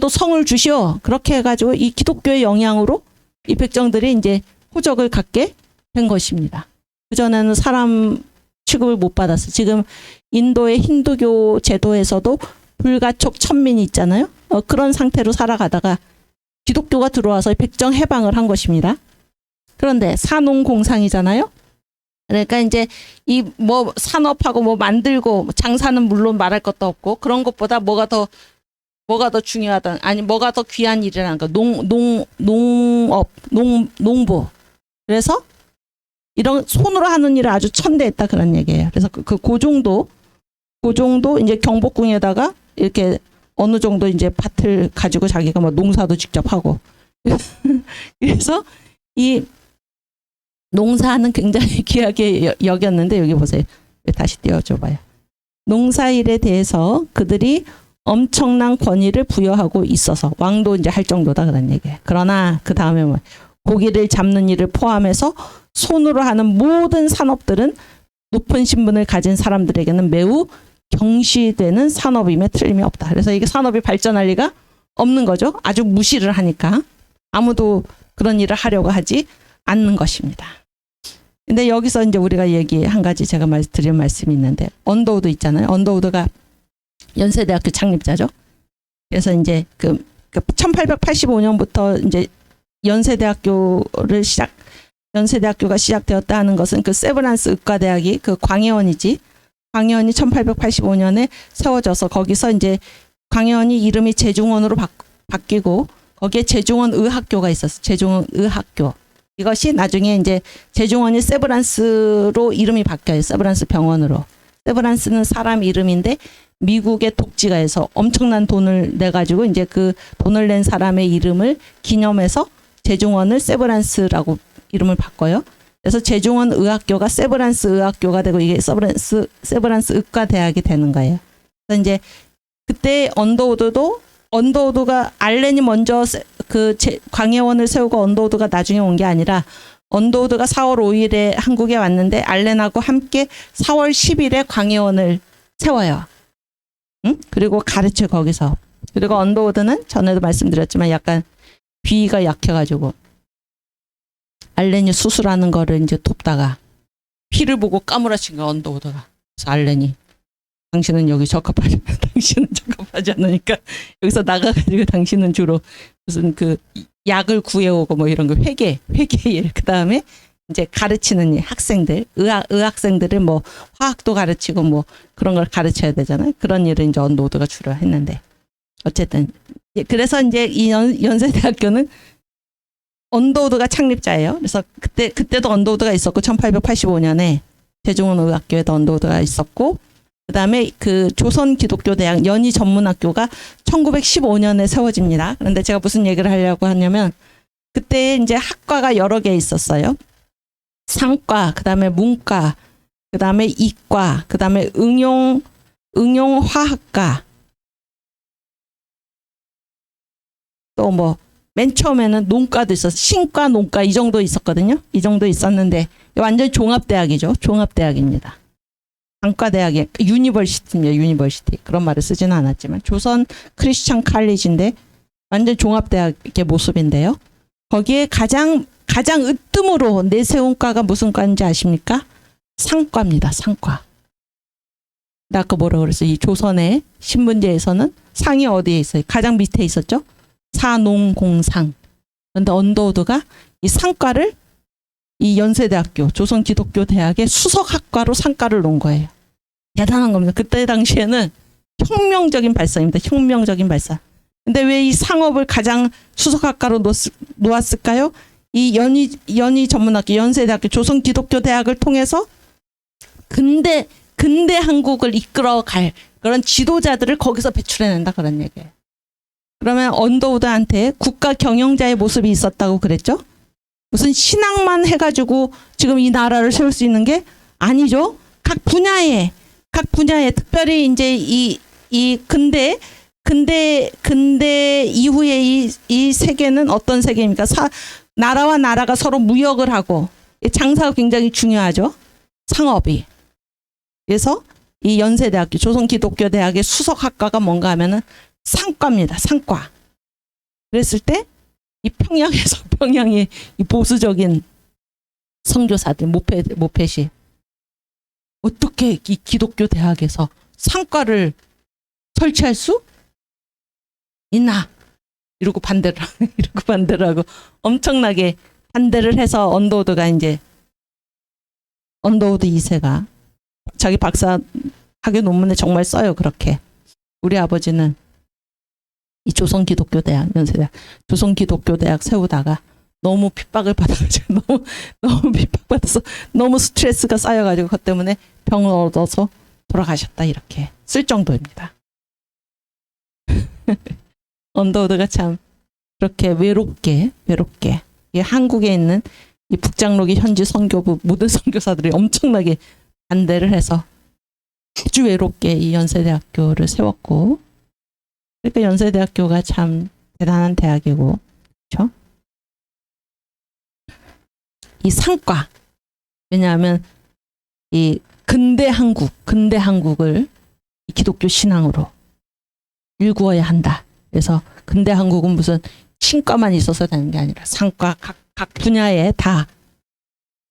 성을 주시오. 그렇게 해가지고 이 기독교의 영향으로 이 백정들이 이제 호적을 갖게 된 것입니다. 그전에는 사람 취급을 못 받았어. 지금 인도의 힌두교 제도에서도 불가촉 천민이 있잖아요. 그런 상태로 살아가다가 기독교가 들어와서 백정 해방을 한 것입니다. 그런데 산농공상이잖아요. 그러니까 이제 이 뭐 산업하고 뭐 만들고 장사는 물론 말할 것도 없고 그런 것보다 뭐가 더 중요하다, 아니 뭐가 더 귀한 일이라는 거. 농업, 농부. 그래서 이런 손으로 하는 일을 아주 천대했다 그런 얘기예요. 그래서 그 정도 이제 경복궁에다가 이렇게 어느 정도 이제 밭을 가지고 자기가 뭐 농사도 직접 하고. 그래서 이 농사는 굉장히 귀하게 여겼는데 여기 보세요. 다시 띄워줘봐요. 농사일에 대해서 그들이 엄청난 권위를 부여하고 있어서 왕도 이제 할 정도다 그런 얘기예요. 그러나 그 다음에 뭐 고기를 잡는 일을 포함해서 손으로 하는 모든 산업들은 높은 신분을 가진 사람들에게는 매우 경시되는 산업임에 틀림이 없다. 그래서 이게 산업이 발전할 리가 없는 거죠. 아주 무시를 하니까 아무도 그런 일을 하려고 하지 않는 것입니다. 근데 여기서 이제 우리가 한 가지 제가 드린 말씀이 있는데, 언더우드 있잖아요. 언더우드가 연세대학교 창립자죠. 그래서 이제 1885년부터 이제 연세대학교가 시작되었다 하는 것은 그 세브란스 의과대학이 그 광해원이지. 광해원이 1885년에 세워져서 거기서 이제 광해원이 이름이 제중원으로 바뀌고 거기에 제중원 의학교가 있었어. 제중원 의학교. 이것이 나중에 이제 제중원이 세브란스로 이름이 바뀌어요. 세브란스 병원으로. 세브란스는 사람 이름인데 미국의 독지가에서 엄청난 돈을 내가지고 이제 그 돈을 낸 사람의 이름을 기념해서 제중원을 세브란스라고 이름을 바꿔요. 그래서 제중원 의학교가 세브란스 의학교가 되고 이게 세브란스 의과대학이 되는 거예요. 그래서 이제 그때 언더우드가 알렌이 먼저 광해원을 세우고 언더우드가 나중에 온 게 아니라 언더우드가 4월 5일에 한국에 왔는데 알렌하고 함께 4월 10일에 광해원을 세워요. 응? 그리고 가르쳐 거기서. 그리고 언더우드는 전에도 말씀드렸지만 약간 비위가 약해가지고 알렌이 수술하는 거를 이제 돕다가 피를 보고 까무라친 거야 언더우드가. 그래서 알렌이 당신은 여기 적합하지 당신은 적합하지 않으니까 여기서 나가가지고 당신은 주로 무슨 그 약을 구해오고 뭐 이런 거 회계 일. 그 다음에 이제 가르치는 일, 학생들 의학생들을 뭐 화학도 가르치고 뭐 그런 걸 가르쳐야 되잖아요. 그런 일을 이제 언더우드가 주로 했는데 어쨌든 그래서 이제 이 연세대학교는 언더우드가 창립자예요. 그래서 그때도 언더우드가 있었고 1885년에 제중원 의학교에도 언더우드가 있었고 그다음에 그 조선기독교대학 연희전문학교가 1915년에 세워집니다. 그런데 제가 무슨 얘기를 하려고 하냐면 그때 이제 학과가 여러 개 있었어요. 상과, 그다음에 문과, 그다음에 이과, 그다음에 응용화학과 또 뭐 맨 처음에는 논과도 있었어요. 신과, 논과 이 정도 있었거든요. 이 정도 있었는데 완전 종합대학이죠. 종합대학입니다. 단과대학의 유니버시티입니다. 유니버시티. 그런 말을 쓰지는 않았지만 조선 크리스천 칼리지인데 완전 종합대학의 모습인데요. 거기에 가장 으뜸으로 내세운 과가 무슨 과인지 아십니까? 상과입니다. 상과. 나 아까 뭐라고 그랬어요? 이 조선의 신문지에서는 상이 어디에 있어요? 가장 밑에 있었죠? 사농공상. 그런데 언더우드가 이 상과를 이 연세대학교 조선기독교대학의 수석학과로 상과를 놓은 거예요. 대단한 겁니다. 그때 당시에는 혁명적인 발상입니다. 혁명적인 발상. 근데 왜 이 상업을 가장 수석학과로 놓았을까요? 이 연희전문학교 연세대학교 조선기독교대학을 통해서 근대 한국을 이끌어갈 그런 지도자들을 거기서 배출해낸다 그런 얘기예요. 그러면 언더우드한테 국가 경영자의 모습이 있었다고 그랬죠? 무슨 신학만 해가지고 지금 이 나라를 세울 수 있는 게 아니죠. 각 분야에 특별히 이제 이 근대 이후에 이 세계는 어떤 세계입니까? 나라와 나라가 서로 무역을 하고 장사가 굉장히 중요하죠. 상업이. 그래서 이 연세대학교 조선기독교대학의 수석학과가 뭔가 하면은 상과입니다. 상과. 그랬을 때 이 평양의 이 보수적인 선교사들 모펫이 어떻게 이 기독교 대학에서 상과를 설치할 수 있나 이러고 반대를 하고 엄청나게 반대를 해서 언더우드 2세가 자기 박사 학위 논문에 정말 써요. 그렇게 우리 아버지는 이 조선기독교대학 연세대학 조선기독교대학 세우다가 너무 핍박을 받아가지고 너무 핍박받아서 너무 스트레스가 쌓여가지고 그것 때문에 병을 얻어서 돌아가셨다 이렇게 쓸 정도입니다. 언더우드가 참 그렇게 외롭게 이 한국에 있는 이 북장로기 현지 선교부 모든 선교사들이 엄청나게 반대를 해서 아주 외롭게 이 연세대학교를 세웠고 그러니까 연세대학교가 참 대단한 대학이고 그렇죠? 이 상과 왜냐하면 이 근대 한국을 이 기독교 신앙으로 일구어야 한다. 그래서 근대 한국은 무슨 신과만 있어서 되는 게 아니라 상과 각 분야에 다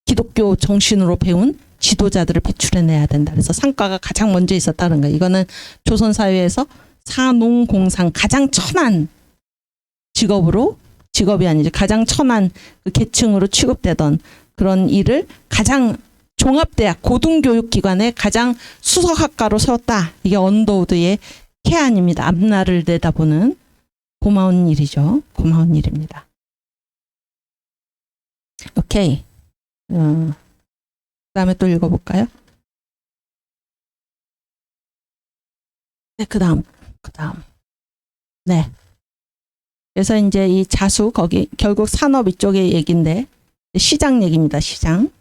기독교 정신으로 배운 지도자들을 배출해내야 된다. 그래서 상과가 가장 먼저 있었다는 거예요. 이거는 조선 사회에서 사농공상 가장 천한 직업이 아니죠. 가장 천한 그 계층으로 취급되던 그런 일을 가장 종합대학 고등교육기관의 가장 수석학과로 세웠다. 이게 언더우드의 해안입니다. 앞날을 내다보는 고마운 일이죠. 고마운 일입니다. 오케이. 그다음에 또 읽어볼까요? 네, 그다음. 네. 그래서 이제 이 자수 거기 결국 산업 이쪽의 얘기인데 시장 얘기입니다. 시장.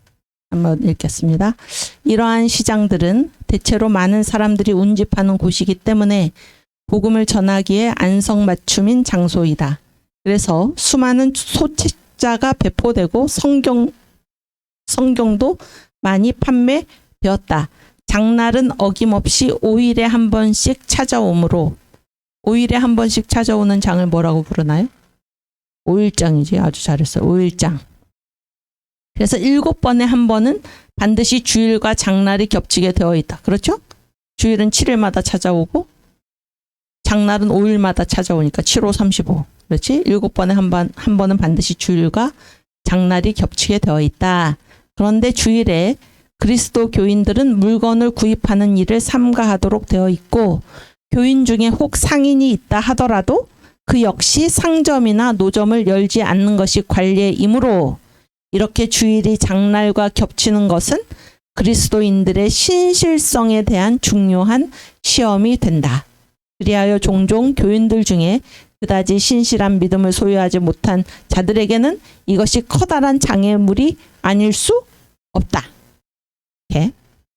한번 읽겠습니다. 이러한 시장들은 대체로 많은 사람들이 운집하는 곳이기 때문에 복음을 전하기에 안성맞춤인 장소이다. 그래서 수많은 소책자가 배포되고 성경도 많이 판매되었다. 장날은 어김없이 5일에 한 번씩 찾아오므로 5일에 한 번씩 찾아오는 장을 뭐라고 부르나요? 5일장이지. 아주 잘했어요. 5일장. 그래서 7번에 한 번은 반드시 주일과 장날이 겹치게 되어 있다. 그렇죠? 주일은 7일마다 찾아오고 장날은 5일마다 찾아오니까 7, 5, 35. 그렇지? 7번에 한 번은 반드시 주일과 장날이 겹치게 되어 있다. 그런데 주일에 그리스도 교인들은 물건을 구입하는 일을 삼가하도록 되어 있고 교인 중에 혹 상인이 있다 하더라도 그 역시 상점이나 노점을 열지 않는 것이 관례이므로 이렇게 주일이 장날과 겹치는 것은 그리스도인들의 신실성에 대한 중요한 시험이 된다. 그리하여 종종 교인들 중에 그다지 신실한 믿음을 소유하지 못한 자들에게는 이것이 커다란 장애물이 아닐 수 없다. 이렇게.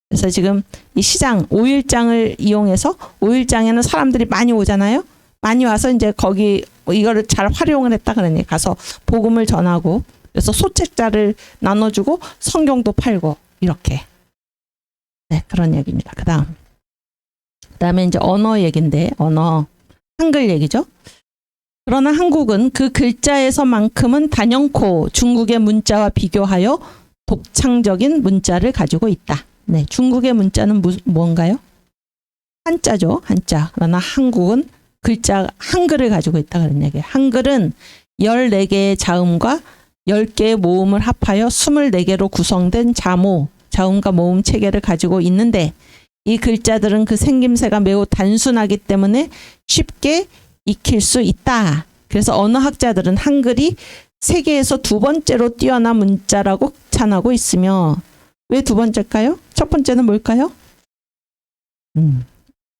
그래서 지금 이 시장 5일장을 이용해서 5일장에는 사람들이 많이 오잖아요. 많이 와서 이제 거기 이거를 잘 활용을 했다 그러니 가서 복음을 전하고 그래서 소책자를 나눠주고 성경도 팔고 이렇게. 네, 그런 얘기입니다. 그다음에 이제 언어 얘긴데 언어 한글 얘기죠. 그러나 한국은 그 글자에서만큼은 단연코 중국의 문자와 비교하여 독창적인 문자를 가지고 있다. 네, 중국의 문자는 뭔가요? 한자죠, 한자. 그러나 한국은 글자 한글을 가지고 있다 그런 얘기예요. 한글은 14개의 자음과 10개의 모음을 합하여 24개로 구성된 자음과 모음 체계를 가지고 있는데 이 글자들은 그 생김새가 매우 단순하기 때문에 쉽게 익힐 수 있다. 그래서 언어학자들은 한글이 세계에서 2번째로 뛰어난 문자라고 찬하고 있으며 왜 2번째일까요? 첫 번째는 뭘까요?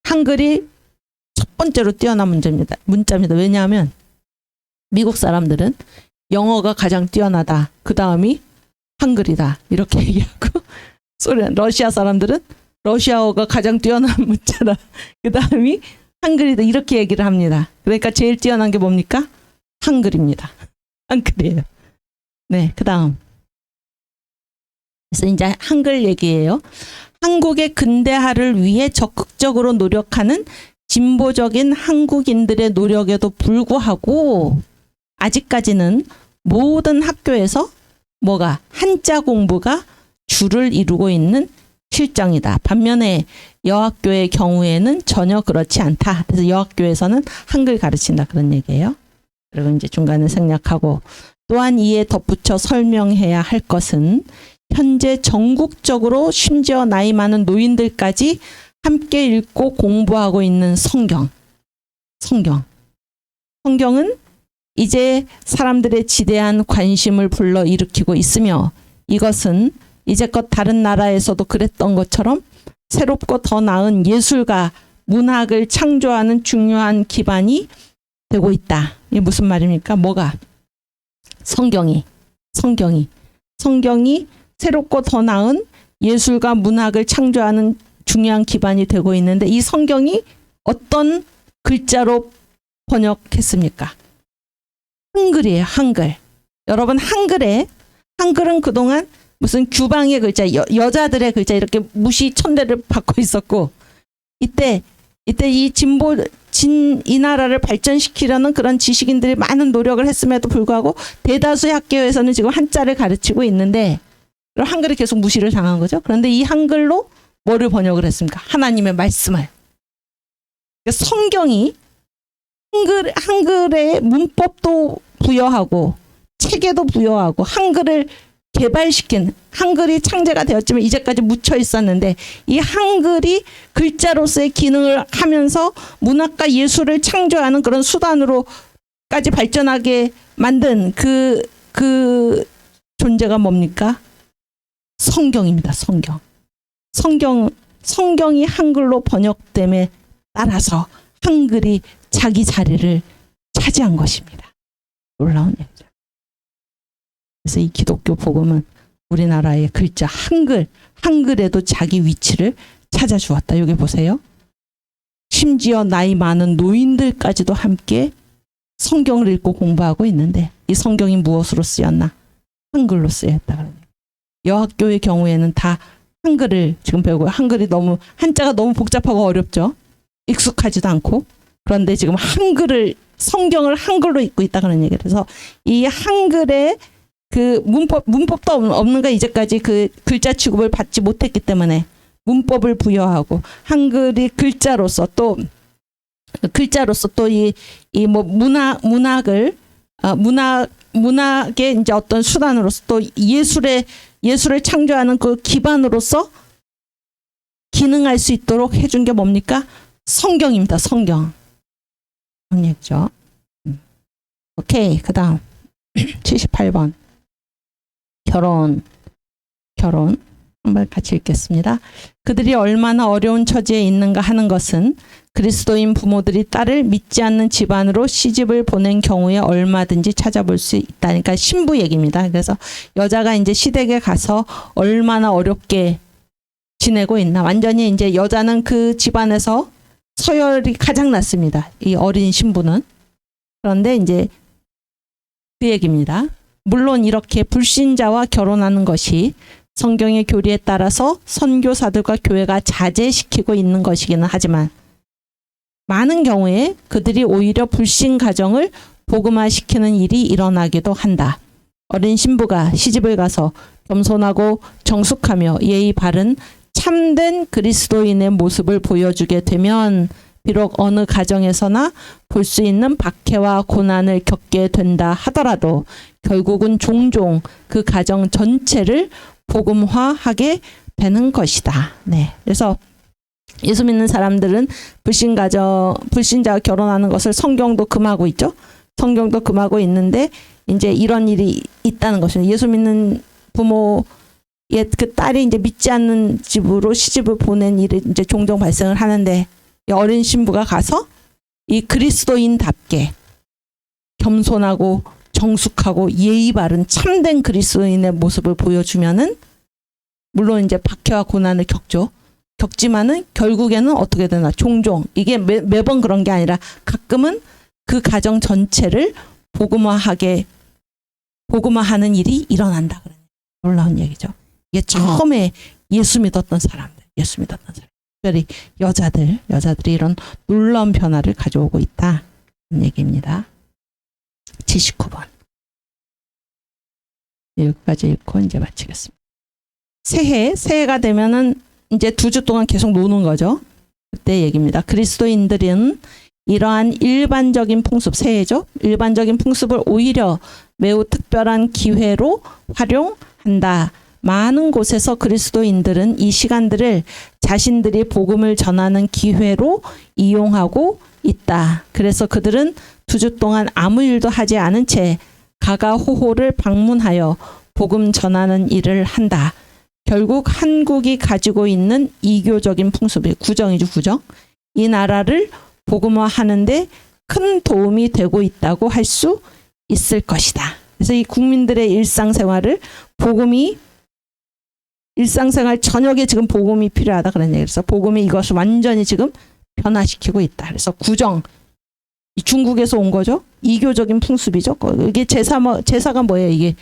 한글이 첫 번째로 뛰어난 문자입니다. 왜냐하면 미국 사람들은 영어가 가장 뛰어나다. 그 다음이 한글이다. 이렇게 얘기하고 러시아 사람들은 러시아어가 가장 뛰어난 문자다. 그 다음이 한글이다. 이렇게 얘기를 합니다. 그러니까 제일 뛰어난 게 뭡니까? 한글입니다. 한글이에요. 네, 그 다음. 그래서 이제 한글 얘기예요. 한국의 근대화를 위해 적극적으로 노력하는 진보적인 한국인들의 노력에도 불구하고 아직까지는 모든 학교에서 뭐가 한자 공부가 주를 이루고 있는 실정이다. 반면에 여학교의 경우에는 전혀 그렇지 않다. 그래서 여학교에서는 한글 가르친다 그런 얘기예요. 그리고 이제 중간에 생략하고 또한 이에 덧붙여 설명해야 할 것은 현재 전국적으로 심지어 나이 많은 노인들까지 함께 읽고 공부하고 있는 성경은 이제 사람들의 지대한 관심을 불러일으키고 있으며 이것은 이제껏 다른 나라에서도 그랬던 것처럼 새롭고 더 나은 예술가, 문학을 창조하는 중요한 기반이 되고 있다. 이게 무슨 말입니까? 뭐가? 성경이 새롭고 더 나은 예술가, 문학을 창조하는 중요한 기반이 되고 있는데 이 성경이 어떤 글자로 번역했습니까? 한글이에요. 한글. 여러분 한글은 그동안 무슨 규방의 글자, 여자들의 글자 이렇게 무시 천대를 받고 있었고 이때 이 나라를 발전시키려는 그런 지식인들이 많은 노력을 했음에도 불구하고 대다수의 학교에서는 지금 한자를 가르치고 있는데 그럼 한글이 계속 무시를 당한 거죠. 그런데 이 한글로 뭐를 번역을 했습니까? 하나님의 말씀을. 그러니까 성경이 한글의 문법도 부여하고 체계도 부여하고 한글을 개발시킨 한글이 창제가 되었지만 이제까지 묻혀 있었는데 이 한글이 글자로서의 기능을 하면서 문학과 예술을 창조하는 그런 수단으로까지 발전하게 만든 그 존재가 뭡니까? 성경입니다. 성경이 한글로 번역됨에 따라서 한글이 자기 자리를 차지한 것입니다. 놀라운 얘기죠. 그래서 이 기독교 복음은 우리나라의 글자 한글에도 자기 위치를 찾아주었다. 여기 보세요. 심지어 나이 많은 노인들까지도 함께 성경을 읽고 공부하고 있는데 이 성경이 무엇으로 쓰였나? 한글로 쓰였다. 여학교의 경우에는 다 한글을 지금 배우고, 한글이 너무 한자가 너무 복잡하고 어렵죠. 익숙하지도 않고. 그런데 지금 성경을 한글로 읽고 있다 그런 얘기를 해서 이 한글의 그 문법도 없는 거, 이제까지 그 글자 취급을 받지 못했기 때문에 문법을 부여하고 한글이 글자로서 또 이 뭐 문학의 이제 어떤 수단으로서 또 예술을 창조하는 그 기반으로서 기능할 수 있도록 해준 게 뭡니까? 성경입니다. 성경. 정리했죠. 오케이. 그 다음 78번 결혼 한번 같이 읽겠습니다. 그들이 얼마나 어려운 처지에 있는가 하는 것은 그리스도인 부모들이 딸을 믿지 않는 집안으로 시집을 보낸 경우에 얼마든지 찾아볼 수 있다니까 신부 얘기입니다. 그래서 여자가 이제 시댁에 가서 얼마나 어렵게 지내고 있나. 완전히 이제 여자는 그 집안에서 서열이 가장 낮습니다. 이 어린 신부는. 그런데 이제 그 얘기입니다. 물론 이렇게 불신자와 결혼하는 것이 성경의 교리에 따라서 선교사들과 교회가 자제시키고 있는 것이기는 하지만 많은 경우에 그들이 오히려 불신 가정을 복음화시키는 일이 일어나기도 한다. 어린 신부가 시집을 가서 겸손하고 정숙하며 예의 바른 참된 그리스도인의 모습을 보여주게 되면 비록 어느 가정에서나 볼 수 있는 박해와 고난을 겪게 된다 하더라도 결국은 종종 그 가정 전체를 복음화하게 되는 것이다. 네. 그래서 예수 믿는 사람들은 불신자와 결혼하는 것을 성경도 금하고 있죠. 성경도 금하고 있는데 이제 이런 일이 있다는 것입니다. 예수 믿는 부모의 그 딸이 이제 믿지 않는 집으로 시집을 보낸 일이 이제 종종 발생을 하는데 이 어린 신부가 가서 이 그리스도인답게 겸손하고 정숙하고 예의 바른 참된 그리스도인의 모습을 보여주면은 물론 이제 박해와 고난을 겪지만은 결국에는 어떻게 되나 종종 이게 매번 그런 게 아니라 가끔은 그 가정 전체를 복음화하는 일이 일어난다. 그런 놀라운 얘기죠. 이게 처음에 예수 믿었던 사람들, 특별히 여자들이 이런 놀라운 변화를 가져오고 있다. 그런 얘기입니다. 79번. 여기까지 읽고 이제 마치겠습니다. 새해가 되면은 이제 2주 동안 계속 노는 거죠. 그때 얘기입니다. 그리스도인들은 이러한 일반적인 풍습, 새해죠. 일반적인 풍습을 오히려 매우 특별한 기회로 활용한다. 많은 곳에서 그리스도인들은 이 시간들을 자신들이 복음을 전하는 기회로 이용하고 있다. 그래서 그들은 2주 동안 아무 일도 하지 않은 채 가가호호를 방문하여 복음 전하는 일을 한다. 결국 한국이 가지고 있는 이교적인 풍습이 구정이죠, 구정. 이 나라를 복음화하는데 큰 도움이 되고 있다고 할 수 있을 것이다. 그래서 이 국민들의 일상생활을 일상생활 저녁에 지금 복음이 필요하다 그런 얘기를 해서 복음이 이것을 완전히 지금 변화시키고 있다. 그래서 구정, 중국에서 온 거죠. 이교적인 풍습이죠. 이게 제사가 뭐예요? 이게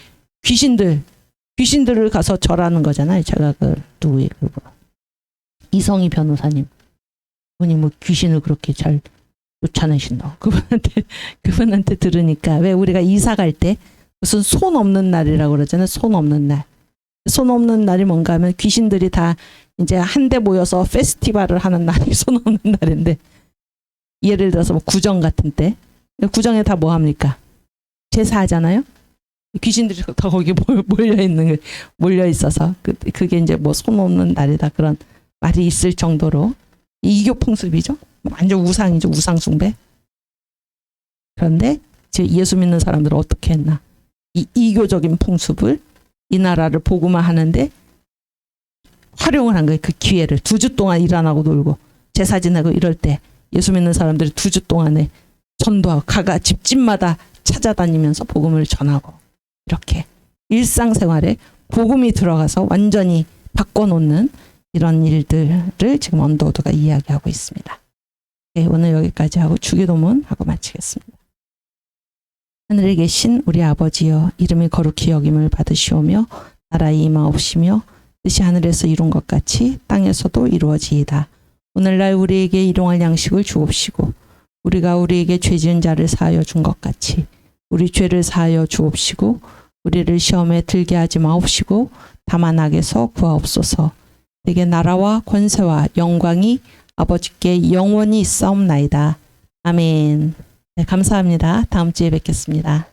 귀신들을 가서 절하는 거잖아요. 제가 이성희 변호사님 분이 뭐 귀신을 그렇게 잘 쫓아내신다. 그분한테 들으니까 왜 우리가 이사 갈 때 무슨 손 없는 날이라고 그러잖아요. 손 없는 날. 손 없는 날이 뭔가 하면 귀신들이 다 이제 한데 모여서 페스티벌을 하는 날이 손 없는 날인데 예를 들어서 뭐 구정 같은 때 구정에 다 뭐 합니까? 제사하잖아요. 귀신들이 다 거기 몰려 있어서 그게 이제 뭐 손 없는 날이다 그런 말이 있을 정도로 이교 풍습이죠. 완전 우상이죠. 우상 숭배. 그런데 예수 믿는 사람들은 어떻게 했나? 이 이교적인 풍습을 이 나라를 복음화하는데 활용을 한 거예요. 그 기회를 2주 동안 일 안 하고 놀고 제사 지내고 이럴 때 예수 믿는 사람들이 2주 동안에 전도하고 집집마다 찾아다니면서 복음을 전하고 이렇게 일상생활에 복음이 들어가서 완전히 바꿔놓는 이런 일들을 지금 언더우드가 이야기하고 있습니다. 네, 오늘 여기까지 하고 주기도문 하고 마치겠습니다. 하늘에 계신 우리 아버지여, 이름이 거룩히 여김을 받으시오며 나라의 임하옵시며 뜻이 하늘에서 이룬 것 같이 땅에서도 이루어지이다. 오늘날 우리에게 일용할 양식을 주옵시고 우리가 우리에게 죄 지은 자를 사하여 준 것 같이 우리 죄를 사하여 주옵시고 우리를 시험에 들게 하지 마옵시고 다만 악에서 구하옵소서. 내게 나라와 권세와 영광이 아버지께 영원히 있사옵나이다. 아멘. 네, 감사합니다. 다음 주에 뵙겠습니다.